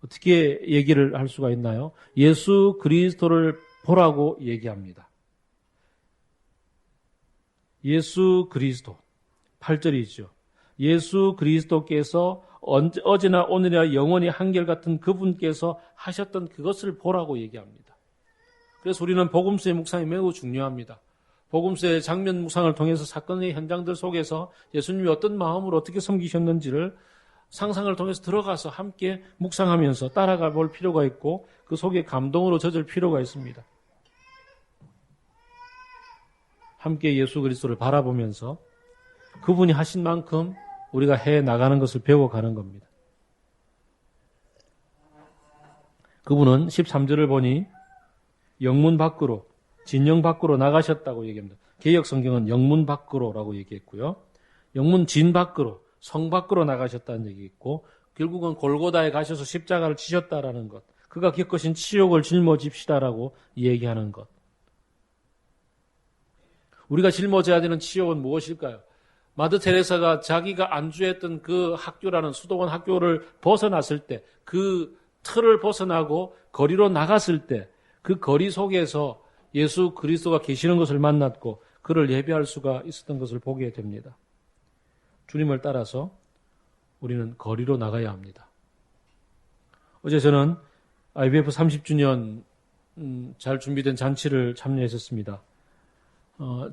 어떻게 얘기를 할 수가 있나요? 예수 그리스도를 보라고 얘기합니다. 예수 그리스도 8절이죠. 예수 그리스도께서 어제나 오늘이나 영원히 한결같은 그분께서 하셨던 그것을 보라고 얘기합니다. 그래서 우리는 복음서의 묵상이 매우 중요합니다. 복음서의 장면 묵상을 통해서 사건의 현장들 속에서 예수님이 어떤 마음으로 어떻게 섬기셨는지를 상상을 통해서 들어가서 함께 묵상하면서 따라가 볼 필요가 있고 그 속에 감동으로 젖을 필요가 있습니다. 함께 예수 그리스도를 바라보면서 그분이 하신 만큼 우리가 해 나가는 것을 배워가는 겁니다. 그분은 13절을 보니 영문 밖으로, 진영 밖으로 나가셨다고 얘기합니다. 개역 성경은 영문 밖으로라고 얘기했고요. 영문 진 밖으로, 성 밖으로 나가셨다는 얘기 있고 결국은 골고다에 가셔서 십자가를 지셨다라는 것, 그가 겪으신 치욕을 짊어집시다라고 얘기하는 것. 우리가 짊어져야 되는 치욕은 무엇일까요? 마더 테레사가 자기가 안주했던 그 학교라는 수도원 학교를 벗어났을 때, 그 틀을 벗어나고 거리로 나갔을 때, 그 거리 속에서 예수 그리스도가 계시는 것을 만났고 그를 예배할 수가 있었던 것을 보게 됩니다. 주님을 따라서 우리는 거리로 나가야 합니다. 어제 저는 IBF 30주년 잘 준비된 잔치를 참여했었습니다.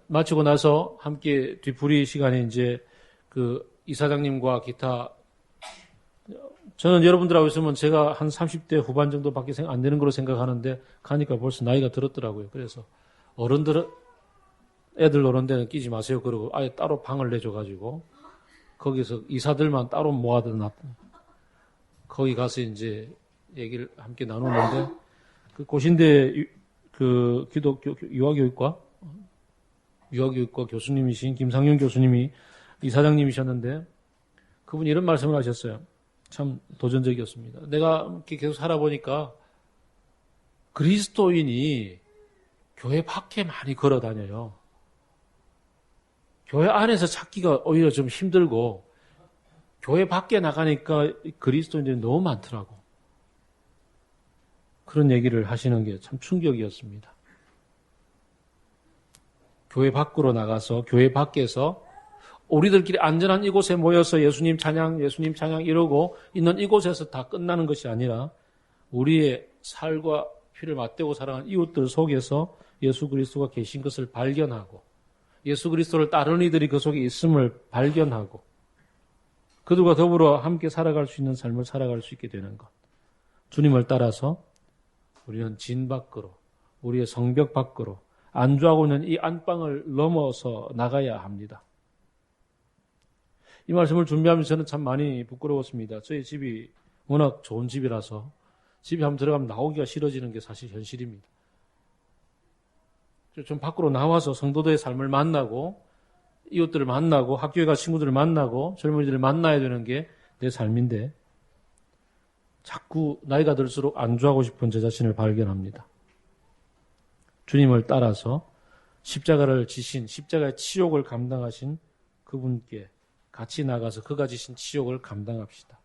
마치고 나서 함께 뒤풀이 시간에 이제 그 이사장님과 기타 저는 여러분들하고 있으면 제가 한 30대 후반 정도밖에 안 되는 걸로 생각하는데 가니까 벌써 나이가 들었더라고요. 그래서 어른들 애들 노는 데는 끼지 마세요. 그러고 아예 따로 방을 내줘가지고 거기서 이사들만 따로 모아다 놨. 거기 가서 이제 얘기를 함께 나누는데 그 고신대 그 기독교 유아교육과 교수님이신 김상윤 교수님이 이사장님이셨는데 그분이 이런 말씀을 하셨어요. 참 도전적이었습니다. 내가 이렇게 계속 살아보니까 그리스도인이 교회 밖에 많이 걸어 다녀요. 교회 안에서 찾기가 오히려 좀 힘들고 교회 밖에 나가니까 그리스도인들이 너무 많더라고. 그런 얘기를 하시는 게 참 충격이었습니다. 교회 밖으로 나가서 교회 밖에서 우리들끼리 안전한 이곳에 모여서 예수님 찬양 이러고 있는 이곳에서 다 끝나는 것이 아니라 우리의 살과 피를 맞대고 살아가는 이웃들 속에서 예수 그리스도가 계신 것을 발견하고 예수 그리스도를 따르는 이들이 그 속에 있음을 발견하고 그들과 더불어 함께 살아갈 수 있는 삶을 살아갈 수 있게 되는 것. 주님을 따라서 우리는 진 밖으로 우리의 성벽 밖으로 안주하고 있는 이 안방을 넘어서 나가야 합니다. 이 말씀을 준비하면서 저는 참 많이 부끄러웠습니다. 저희 집이 워낙 좋은 집이라서 집에 한번 들어가면 나오기가 싫어지는 게 사실 현실입니다. 좀 밖으로 나와서 성도들의 삶을 만나고 이웃들을 만나고 학교에 가 친구들을 만나고 젊은이들을 만나야 되는 게 내 삶인데 자꾸 나이가 들수록 안주하고 싶은 제 자신을 발견합니다. 주님을 따라서 십자가를 지신 십자가의 치욕을 감당하신 그분께 같이 나가서 그가 지신 치욕을 감당합시다.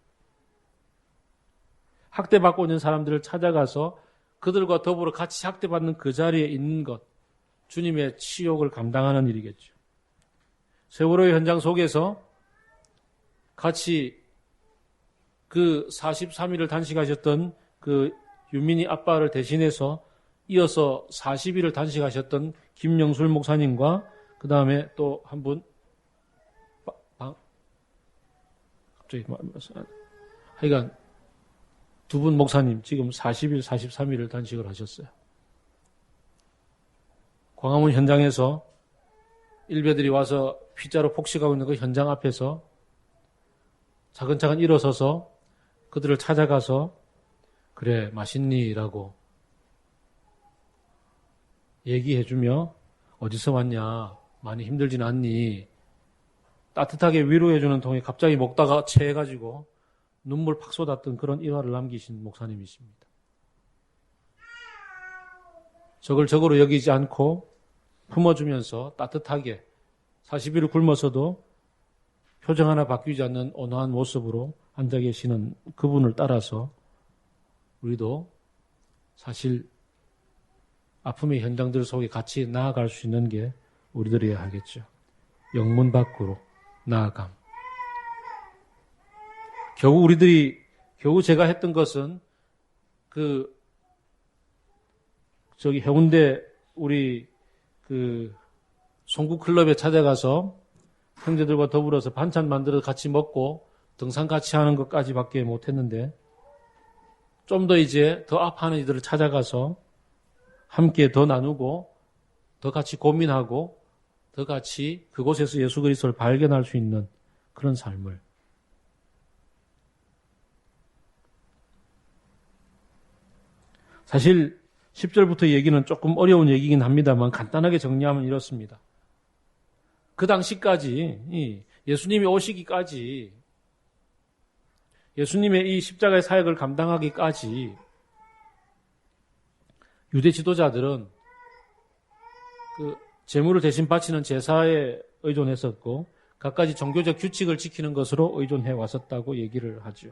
학대받고 있는 사람들을 찾아가서 그들과 더불어 같이 학대받는 그 자리에 있는 것, 주님의 치욕을 감당하는 일이겠죠. 세월호의 현장 속에서 같이 그 43일을 단식하셨던 그 윤민이 아빠를 대신해서 이어서 40일을 단식하셨던 김영술 목사님과 그 다음에 또 한 분, 갑자기 하여간 두 분 목사님 지금 40일, 43일을 단식을 하셨어요. 광화문 현장에서 일베들이 와서 피자로 폭식하고 있는 그 현장 앞에서 차근차근 일어서서 그들을 찾아가서 그래 맛있니? 라고 얘기해주며 어디서 왔냐? 많이 힘들진 않니? 따뜻하게 위로해주는 통에 갑자기 먹다가 체해가지고 눈물 팍 쏟았던 그런 일화를 남기신 목사님이십니다. 적을 적으로 여기지 않고 품어주면서 따뜻하게 40일을 굶어서도 표정 하나 바뀌지 않는 온화한 모습으로 앉아 계시는 그분을 따라서 우리도 사실 아픔의 현장들 속에 같이 나아갈 수 있는 게 우리들이어야 하겠죠. 영문 밖으로 나아감. 겨우 제가 했던 것은 해운대 우리 송구클럽에 찾아가서 형제들과 더불어서 반찬 만들어 같이 먹고 등산 같이 하는 것까지밖에 못했는데 좀 더 이제 더 아파하는 이들을 찾아가서 함께 더 나누고 더 같이 고민하고 더 같이 그곳에서 예수 그리스도를 발견할 수 있는 그런 삶을 사실 10절부터 얘기는 조금 어려운 얘기긴 합니다만 간단하게 정리하면 이렇습니다. 그 당시까지 예수님이 오시기까지 예수님의 이 십자가의 사역을 감당하기까지 유대 지도자들은 그 제물을 대신 바치는 제사에 의존했었고 갖가지 종교적 규칙을 지키는 것으로 의존해 왔었다고 얘기를 하죠.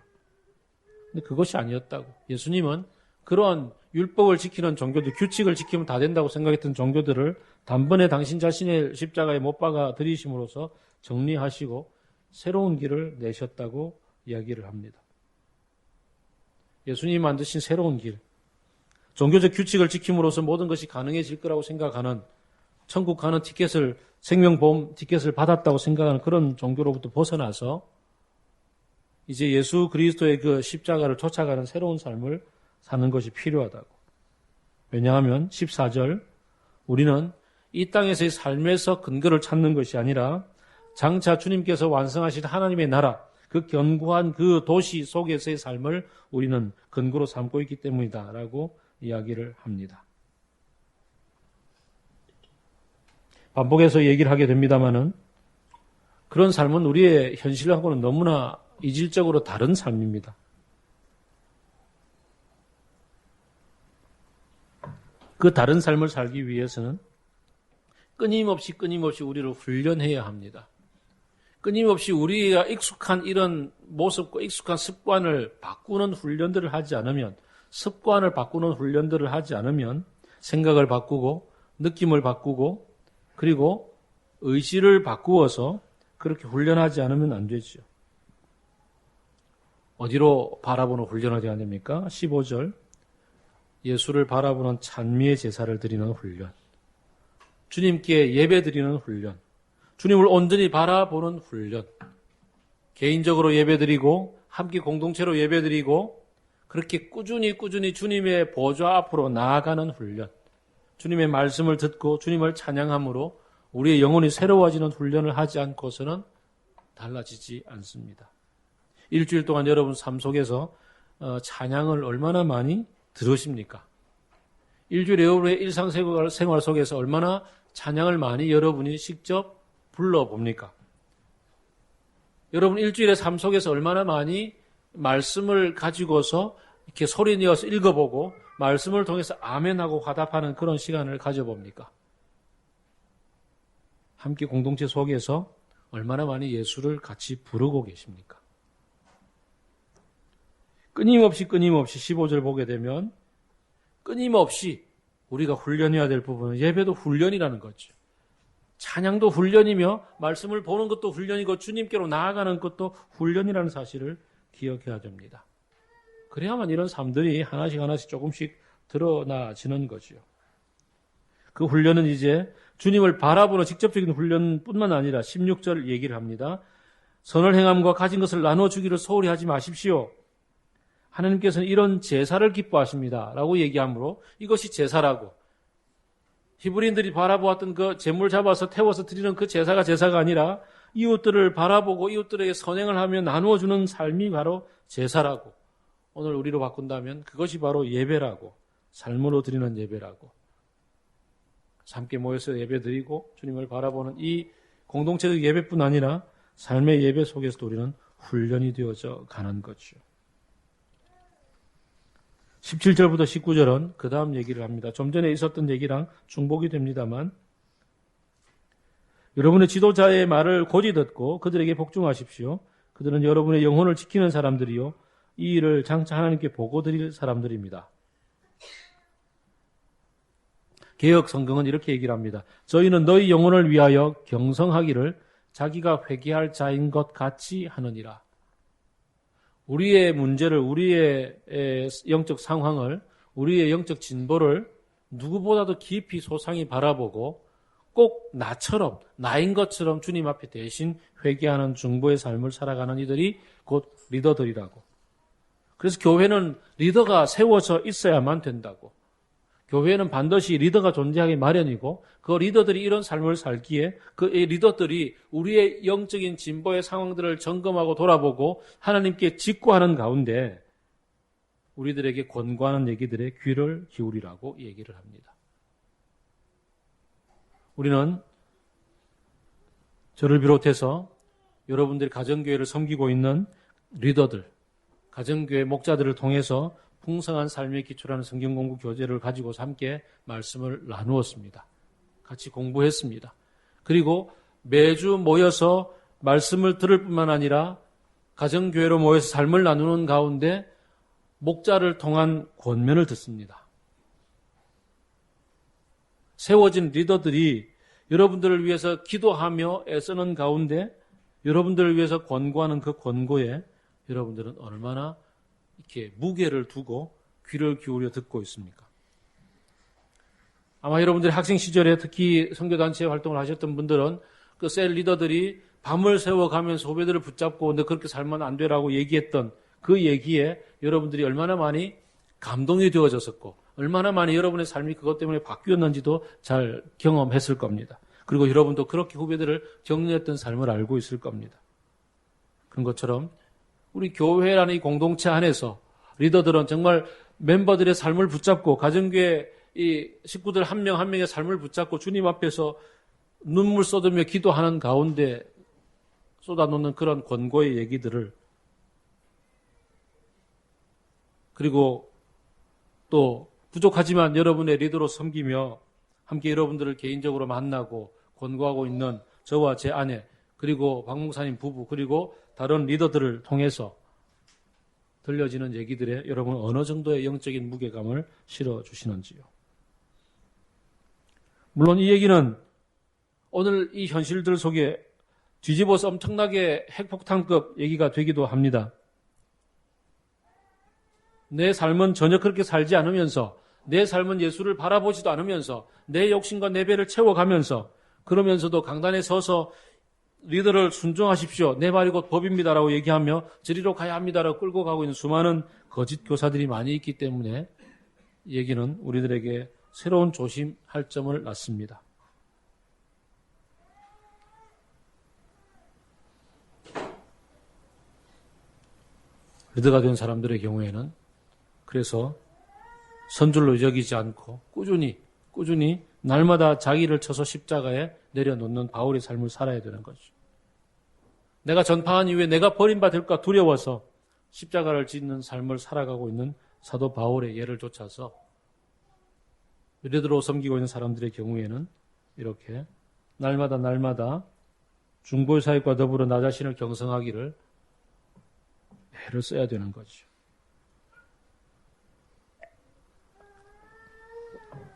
근데 그것이 아니었다고. 예수님은 그런 율법을 지키는 종교들, 규칙을 지키면 다 된다고 생각했던 종교들을 단번에 당신 자신의 십자가에 못 박아 들이심으로써 정리하시고 새로운 길을 내셨다고 이야기를 합니다. 예수님이 만드신 새로운 길, 종교적 규칙을 지킴으로써 모든 것이 가능해질 거라고 생각하는 천국 가는 티켓을 생명보험 티켓을 받았다고 생각하는 그런 종교로부터 벗어나서 이제 예수 그리스도의 그 십자가를 쫓아가는 새로운 삶을 사는 것이 필요하다고. 왜냐하면 14절 우리는 이 땅에서의 삶에서 근거를 찾는 것이 아니라 장차 주님께서 완성하실 하나님의 나라, 그 견고한 그 도시 속에서의 삶을 우리는 근거로 삼고 있기 때문이다라고 이야기를 합니다. 반복해서 얘기를 하게 됩니다마는 그런 삶은 우리의 현실하고는 너무나 이질적으로 다른 삶입니다. 그 다른 삶을 살기 위해서는 끊임없이 우리를 훈련해야 합니다. 끊임없이 우리가 익숙한 이런 모습과 익숙한 습관을 바꾸는 훈련들을 하지 않으면, 습관을 바꾸는 훈련들을 하지 않으면 생각을 바꾸고 느낌을 바꾸고 그리고 의지를 바꾸어서 그렇게 훈련하지 않으면 안 되죠. 어디로 바라보는 훈련을 해야 됩니까? 15절 예수를 바라보는 찬미의 제사를 드리는 훈련, 주님께 예배 드리는 훈련, 주님을 온전히 바라보는 훈련, 개인적으로 예배 드리고 함께 공동체로 예배 드리고 그렇게 꾸준히 주님의 보좌 앞으로 나아가는 훈련, 주님의 말씀을 듣고 주님을 찬양함으로 우리의 영혼이 새로워지는 훈련을 하지 않고서는 달라지지 않습니다. 일주일 동안 여러분 삶 속에서 찬양을 얼마나 많이 들으십니까? 일주일 여러분의 일상생활 속에서 얼마나 찬양을 많이 여러분이 직접 불러봅니까? 여러분 일주일의 삶 속에서 얼마나 많이 말씀을 가지고서 이렇게 소리 내어서 읽어보고 말씀을 통해서 아멘하고 화답하는 그런 시간을 가져봅니까? 함께 공동체 속에서 얼마나 많이 예수를 같이 부르고 계십니까? 끊임없이 15절 보게 되면 끊임없이 우리가 훈련해야 될 부분은 예배도 훈련이라는 거죠. 찬양도 훈련이며 말씀을 보는 것도 훈련이고 주님께로 나아가는 것도 훈련이라는 사실을 기억해야 됩니다. 그래야만 이런 삶들이 하나씩 조금씩 드러나지는 거죠. 그 훈련은 이제 주님을 바라보는 직접적인 훈련뿐만 아니라 16절 얘기를 합니다. 선을 행함과 가진 것을 나눠주기를 소홀히 하지 마십시오. 하나님께서는 이런 제사를 기뻐하십니다. 라고 얘기하므로 이것이 제사라고. 히브리인들이 바라보았던 그 제물 잡아서 태워서 드리는 그 제사가 아니라 이웃들을 바라보고 이웃들에게 선행을 하며 나누어주는 삶이 바로 제사라고. 오늘 우리로 바꾼다면 그것이 바로 예배라고. 삶으로 드리는 예배라고. 함께 모여서 예배 드리고 주님을 바라보는 이 공동체적 예배뿐 아니라 삶의 예배 속에서도 우리는 훈련이 되어져 가는 거죠. 17절부터 19절은 그 다음 얘기를 합니다. 좀 전에 있었던 얘기랑 중복이 됩니다만 여러분의 지도자의 말을 고지 듣고 그들에게 복종하십시오. 그들은 여러분의 영혼을 지키는 사람들이요 이 일을 장차 하나님께 보고 드릴 사람들입니다. 개역 성경은 이렇게 얘기를 합니다. 저희는 너희 영혼을 위하여 경성하기를 자기가 회개할 자인 것 같이 하느니라. 우리의 문제를, 우리의 영적 상황을, 우리의 영적 진보를 누구보다도 깊이 소상히 바라보고 꼭 나처럼, 나인 것처럼 주님 앞에 대신 회개하는 중보의 삶을 살아가는 이들이 곧 리더들이라고. 그래서 교회는 리더가 세워져 있어야만 된다고. 교회는 반드시 리더가 존재하기 마련이고 그 리더들이 이런 삶을 살기에 그 리더들이 우리의 영적인 진보의 상황들을 점검하고 돌아보고 하나님께 직구하는 가운데 우리들에게 권고하는 얘기들에 귀를 기울이라고 얘기를 합니다. 우리는 저를 비롯해서 여러분들이 가정교회를 섬기고 있는 리더들, 가정교회 목자들을 통해서 풍성한 삶의 기초라는 성경 공부 교재를 가지고서 함께 말씀을 나누었습니다. 같이 공부했습니다. 그리고 매주 모여서 말씀을 들을 뿐만 아니라 가정교회로 모여서 삶을 나누는 가운데 목자를 통한 권면을 듣습니다. 세워진 리더들이 여러분들을 위해서 기도하며 애쓰는 가운데 여러분들을 위해서 권고하는 그 권고에 여러분들은 얼마나 이렇게 무게를 두고 귀를 기울여 듣고 있습니까? 아마 여러분들이 학생 시절에 특히 선교단체 활동을 하셨던 분들은 그 셀 리더들이 밤을 새워가면서 후배들을 붙잡고 너 그렇게 살면 안 되라고 얘기했던 그 얘기에 여러분들이 얼마나 많이 감동이 되어졌었고 얼마나 많이 여러분의 삶이 그것 때문에 바뀌었는지도 잘 경험했을 겁니다. 그리고 여러분도 그렇게 후배들을 격려했던 삶을 알고 있을 겁니다. 그런 것처럼 우리 교회라는 이 공동체 안에서 리더들은 정말 멤버들의 삶을 붙잡고 가정교회 이 식구들 한 명 한 명의 삶을 붙잡고 주님 앞에서 눈물 쏟으며 기도하는 가운데 쏟아놓는 그런 권고의 얘기들을 그리고 또 부족하지만 여러분의 리더로 섬기며 함께 여러분들을 개인적으로 만나고 권고하고 있는 저와 제 아내 그리고 박 목사님 부부 그리고 다른 리더들을 통해서 들려지는 얘기들에 여러분 어느 정도의 영적인 무게감을 실어주시는지요. 물론 이 얘기는 오늘 이 현실들 속에 뒤집어서 엄청나게 핵폭탄급 얘기가 되기도 합니다. 내 삶은 전혀 그렇게 살지 않으면서 내 삶은 예수를 바라보지도 않으면서 내 욕심과 내 배를 채워가면서 그러면서도 강단에 서서 리더를 순종하십시오. 내 말이 곧 법입니다라고 얘기하며 저리로 가야 합니다라고 끌고 가고 있는 수많은 거짓 교사들이 많이 있기 때문에 이 얘기는 우리들에게 새로운 조심할 점을 낳습니다. 리더가 된 사람들의 경우에는 그래서 선줄로 여기지 않고 꾸준히 날마다 자기를 쳐서 십자가에 내려놓는 바울의 삶을 살아야 되는 거죠. 내가 전파한 이후에 내가 버림받을까 두려워서 십자가를 짓는 삶을 살아가고 있는 사도 바울의 예를 쫓아서 리더로 섬기고 있는 사람들의 경우에는 이렇게 날마다 중보사역과 더불어 나 자신을 경성하기를 애를 써야 되는 거죠.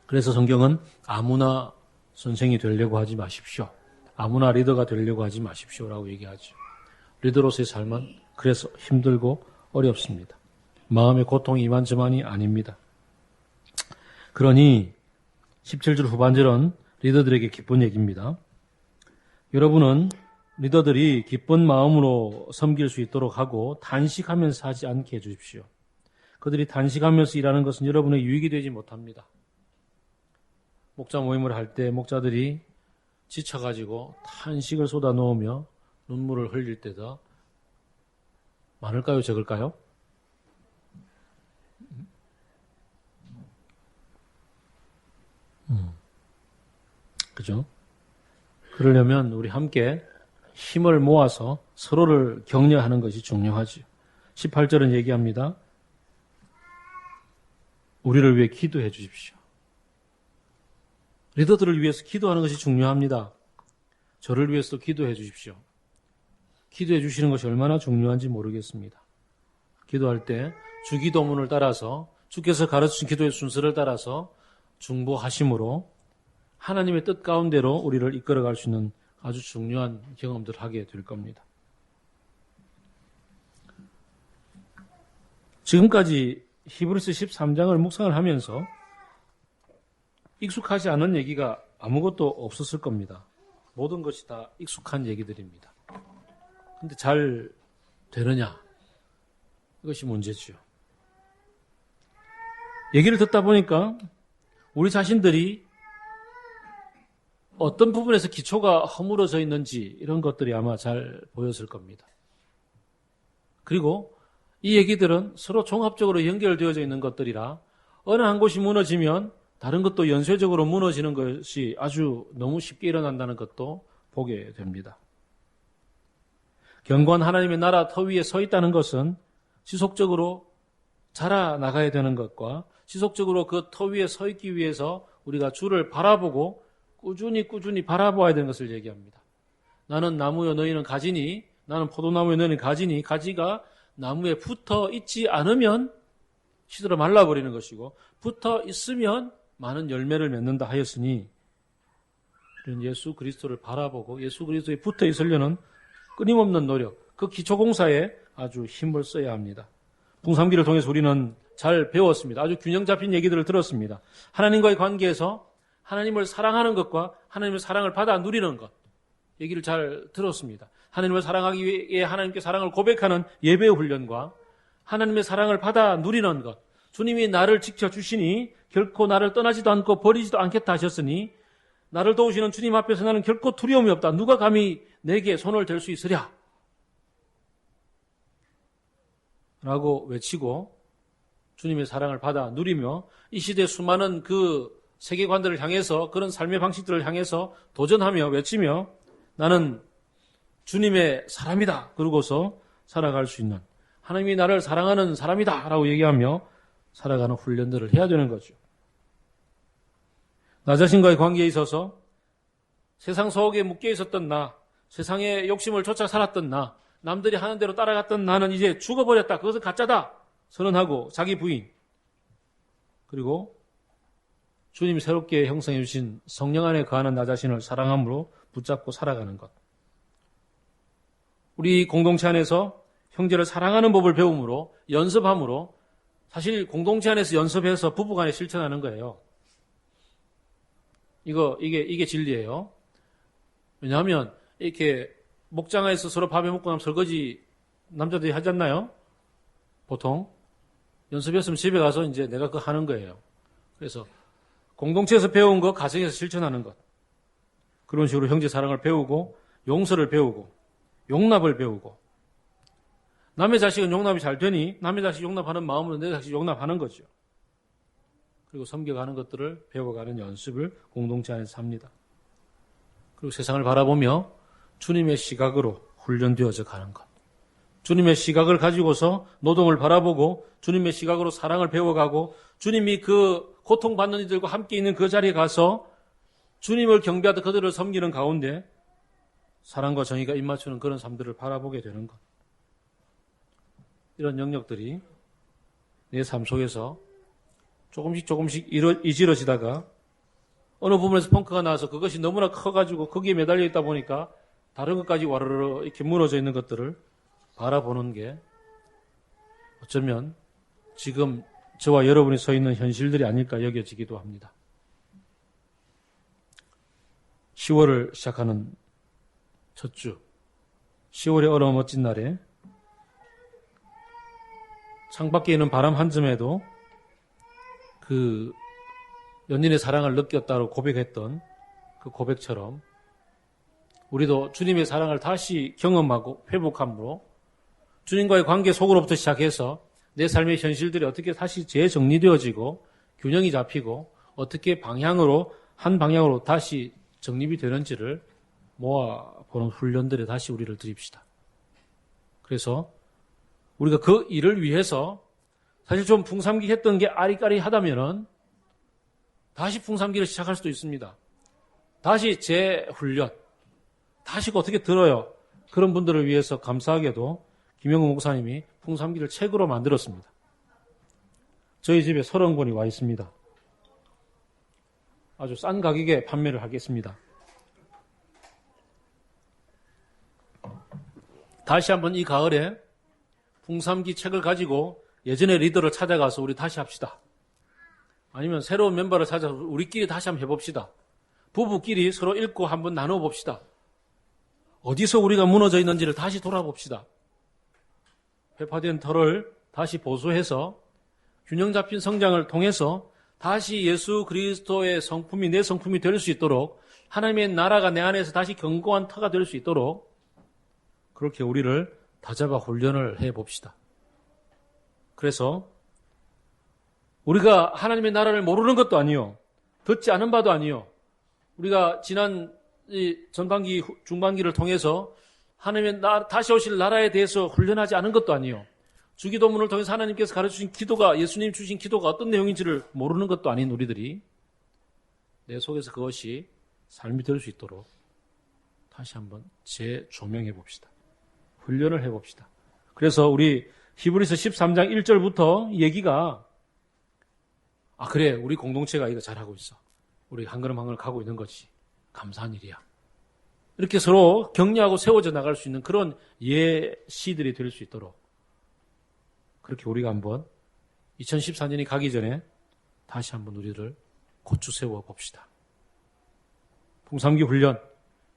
그래서 성경은 아무나 선생이 되려고 하지 마십시오. 아무나 리더가 되려고 하지 마십시오라고 얘기하죠. 리더로서의 삶은 그래서 힘들고 어렵습니다. 마음의 고통이 이만저만이 아닙니다. 그러니 17절 후반절은 리더들에게 기쁜 얘기입니다. 여러분은 리더들이 기쁜 마음으로 섬길 수 있도록 하고 단식하면서 하지 않게 해주십시오. 그들이 단식하면서 일하는 것은 여러분의 유익이 되지 못합니다. 목자 모임을 할 때 목자들이 지쳐가지고 탄식을 쏟아 놓으며 눈물을 흘릴 때가 많을까요? 적을까요? 그죠? 그러려면 우리 함께 힘을 모아서 서로를 격려하는 것이 중요하죠. 18절은 얘기합니다. 우리를 위해 기도해 주십시오. 리더들을 위해서 기도하는 것이 중요합니다. 저를 위해서도 기도해 주십시오. 기도해 주시는 것이 얼마나 중요한지 모르겠습니다. 기도할 때 주기도문을 따라서 주께서 가르치신 기도의 순서를 따라서 중보하심으로 하나님의 뜻 가운데로 우리를 이끌어갈 수 있는 아주 중요한 경험들을 하게 될 겁니다. 지금까지 히브리서 13장을 묵상을 하면서 익숙하지 않은 얘기가 아무것도 없었을 겁니다. 모든 것이 다 익숙한 얘기들입니다. 근데 잘 되느냐? 이것이 문제죠. 얘기를 듣다 보니까 우리 자신들이 어떤 부분에서 기초가 허물어져 있는지 이런 것들이 아마 잘 보였을 겁니다. 그리고 이 얘기들은 서로 종합적으로 연결되어져 있는 것들이라 어느 한 곳이 무너지면 다른 것도 연쇄적으로 무너지는 것이 아주 너무 쉽게 일어난다는 것도 보게 됩니다. 견고한 하나님의 나라 터 위에 서 있다는 것은 지속적으로 자라나가야 되는 것과 지속적으로 그 터 위에 서 있기 위해서 우리가 주를 바라보고 꾸준히 바라보아야 되는 것을 얘기합니다. 나는 나무여 너희는 가지니 나는 포도나무여 너희는 가지니 가지가 나무에 붙어 있지 않으면 시들어 말라버리는 것이고 붙어 있으면 많은 열매를 맺는다 하였으니 이런 예수 그리스도를 바라보고 예수 그리스도에 붙어 있으려는 끊임없는 노력, 그 기초공사에 아주 힘을 써야 합니다. 붕삼기를 통해서 우리는 잘 배웠습니다. 아주 균형 잡힌 얘기들을 들었습니다. 하나님과의 관계에서 하나님을 사랑하는 것과 하나님의 사랑을 받아 누리는 것, 얘기를 잘 들었습니다. 하나님을 사랑하기 위해 하나님께 사랑을 고백하는 예배의 훈련과 하나님의 사랑을 받아 누리는 것, 주님이 나를 지켜주시니 결코 나를 떠나지도 않고 버리지도 않겠다 하셨으니 나를 도우시는 주님 앞에서 나는 결코 두려움이 없다. 누가 감히 내게 손을 댈 수 있으랴? 라고 외치고 주님의 사랑을 받아 누리며 이 시대 수많은 그 세계관들을 향해서 그런 삶의 방식들을 향해서 도전하며 외치며 나는 주님의 사람이다. 그러고서 살아갈 수 있는 하나님이 나를 사랑하는 사람이다. 라고 얘기하며 살아가는 훈련들을 해야 되는 거죠. 나 자신과의 관계에 있어서 세상 속에 묶여 있었던 나, 세상의 욕심을 쫓아 살았던 나, 남들이 하는 대로 따라갔던 나는 이제 죽어버렸다. 그것은 가짜다. 선언하고 자기 부인 그리고 주님이 새롭게 형성해 주신 성령 안에 거하는 나 자신을 사랑함으로 붙잡고 살아가는 것. 우리 공동체 안에서 형제를 사랑하는 법을 배움으로 연습함으로 사실 공동체 안에서 연습해서 부부간에 실천하는 거예요. 이게 진리예요. 왜냐하면 이렇게 목장에서 서로 밥해 먹고 나면 설거지 남자들이 하지 않나요? 보통 연습했으면 집에 가서 이제 내가 그거 하는 거예요. 그래서 공동체에서 배운 거 가정에서 실천하는 것. 그런 식으로 형제 사랑을 배우고 용서를 배우고 용납을 배우고 남의 자식은 용납이 잘 되니 남의 자식 용납하는 마음으로 내 자식 용납하는 거죠. 그리고 섬겨가는 것들을 배워가는 연습을 공동체 안에서 합니다. 그리고 세상을 바라보며 주님의 시각으로 훈련되어져 가는 것. 주님의 시각을 가지고서 노동을 바라보고 주님의 시각으로 사랑을 배워가고 주님이 그 고통받는 이들과 함께 있는 그 자리에 가서 주님을 경배하듯 그들을 섬기는 가운데 사랑과 정의가 입맞추는 그런 삶들을 바라보게 되는 것. 이런 영역들이 내 삶 속에서 조금씩 이지러지다가 어느 부분에서 펑크가 나와서 그것이 너무나 커가지고 거기에 매달려 있다 보니까 다른 것까지 와르르 이렇게 무너져 있는 것들을 바라보는 게 어쩌면 지금 저와 여러분이 서 있는 현실들이 아닐까 여겨지기도 합니다. 10월을 시작하는 첫 주, 10월의 어려운 멋진 날에 창밖에 있는 바람 한 점에도 그 연인의 사랑을 느꼈다고 고백했던 그 고백처럼 우리도 주님의 사랑을 다시 경험하고 회복함으로 주님과의 관계 속으로부터 시작해서 내 삶의 현실들이 어떻게 다시 재정리되어지고 균형이 잡히고 어떻게 한 방향으로 다시 정립이 되는지를 모아보는 훈련들에 다시 우리를 드립시다. 그래서 우리가 그 일을 위해서 사실 좀 풍삼기 했던 게 아리까리하다면은 다시 풍삼기를 시작할 수도 있습니다. 다시 재훈련, 다시 어떻게 들어요? 그런 분들을 위해서 감사하게도 김영우 목사님이 풍삼기를 책으로 만들었습니다. 저희 집에 30권이 와 있습니다. 아주 싼 가격에 판매를 하겠습니다. 다시 한번 이 가을에 풍삼기 책을 가지고 예전의 리더를 찾아가서 우리 다시 합시다. 아니면 새로운 멤버를 찾아서 우리끼리 다시 한번 해봅시다. 부부끼리 서로 읽고 한번 나눠봅시다. 어디서 우리가 무너져 있는지를 다시 돌아봅시다. 회파된 털을 다시 보수해서 균형 잡힌 성장을 통해서 다시 예수 그리스도의 성품이 내 성품이 될 수 있도록 하나님의 나라가 내 안에서 다시 견고한 터가 될 수 있도록 그렇게 우리를 다잡아 훈련을 해봅시다. 그래서 우리가 하나님의 나라를 모르는 것도 아니요. 듣지 않은 바도 아니요. 우리가 지난 전반기, 중반기를 통해서 하나님의 다시 오실 나라에 대해서 훈련하지 않은 것도 아니요. 주기도문을 통해서 하나님께서 가르쳐주신 기도가, 예수님 주신 기도가 어떤 내용인지를 모르는 것도 아닌 우리들이 내 속에서 그것이 삶이 될 수 있도록 다시 한번 재조명해 봅시다. 훈련을 해봅시다. 그래서 우리 히브리서 13장 1절부터 얘기가 그래, 우리 공동체가 이거 잘하고 있어. 우리 한 걸음 한 걸음 가고 있는 거지. 감사한 일이야. 이렇게 서로 격려하고 세워져 나갈 수 있는 그런 예시들이 될 수 있도록 그렇게 우리가 한번 2014년이 가기 전에 다시 한번 우리를 고추 세워 봅시다. 풍삼기 훈련,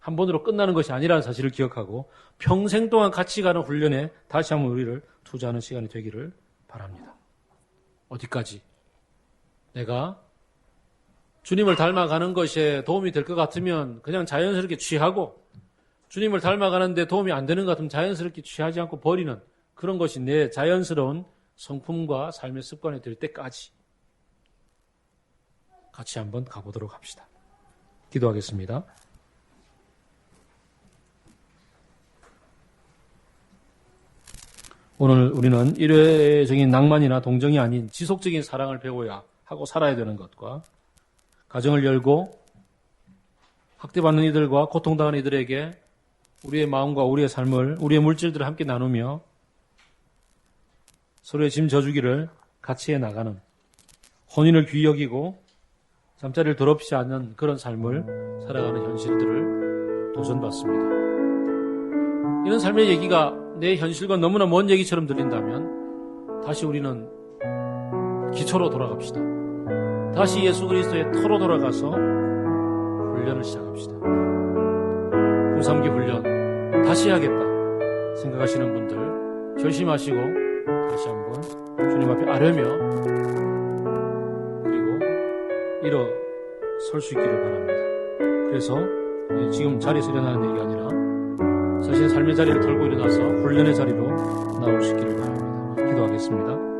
한 번으로 끝나는 것이 아니라는 사실을 기억하고 평생 동안 같이 가는 훈련에 다시 한번 우리를 투자하는 시간이 되기를 바랍니다. 어디까지? 내가 주님을 닮아가는 것에 도움이 될 것 같으면 그냥 자연스럽게 취하고, 주님을 닮아가는데 도움이 안 되는 것 같으면 자연스럽게 취하지 않고 버리는 그런 것이 내 자연스러운 성품과 삶의 습관이 될 때까지 같이 한번 가보도록 합시다. 기도하겠습니다. 오늘 우리는 일회적인 낭만이나 동정이 아닌 지속적인 사랑을 배워야 하고 살아야 되는 것과, 가정을 열고 학대받는 이들과 고통당하는 이들에게 우리의 마음과 우리의 삶을, 우리의 물질들을 함께 나누며 서로의 짐 져주기를 같이 해나가는, 혼인을 귀히 여기고 잠자리를 더럽히지 않는 그런 삶을 살아가는 현실들을 도전받습니다. 이런 삶의 얘기가 내 현실과 너무나 먼 얘기처럼 들린다면 다시 우리는 기초로 돌아갑시다. 다시 예수 그리스도의 터로 돌아가서 훈련을 시작합시다. 홍삼기 훈련 다시 해야겠다 생각하시는 분들 결심하시고 다시 한번 주님 앞에 아뢰며 그리고 일어설 수 있기를 바랍니다. 그래서 지금 자리에서 일어나는 얘기가 아니라 자신의 삶의 자리를 털고 일어나서 훈련의 자리로 나올 수 있기를 바랍니다. 기도하겠습니다.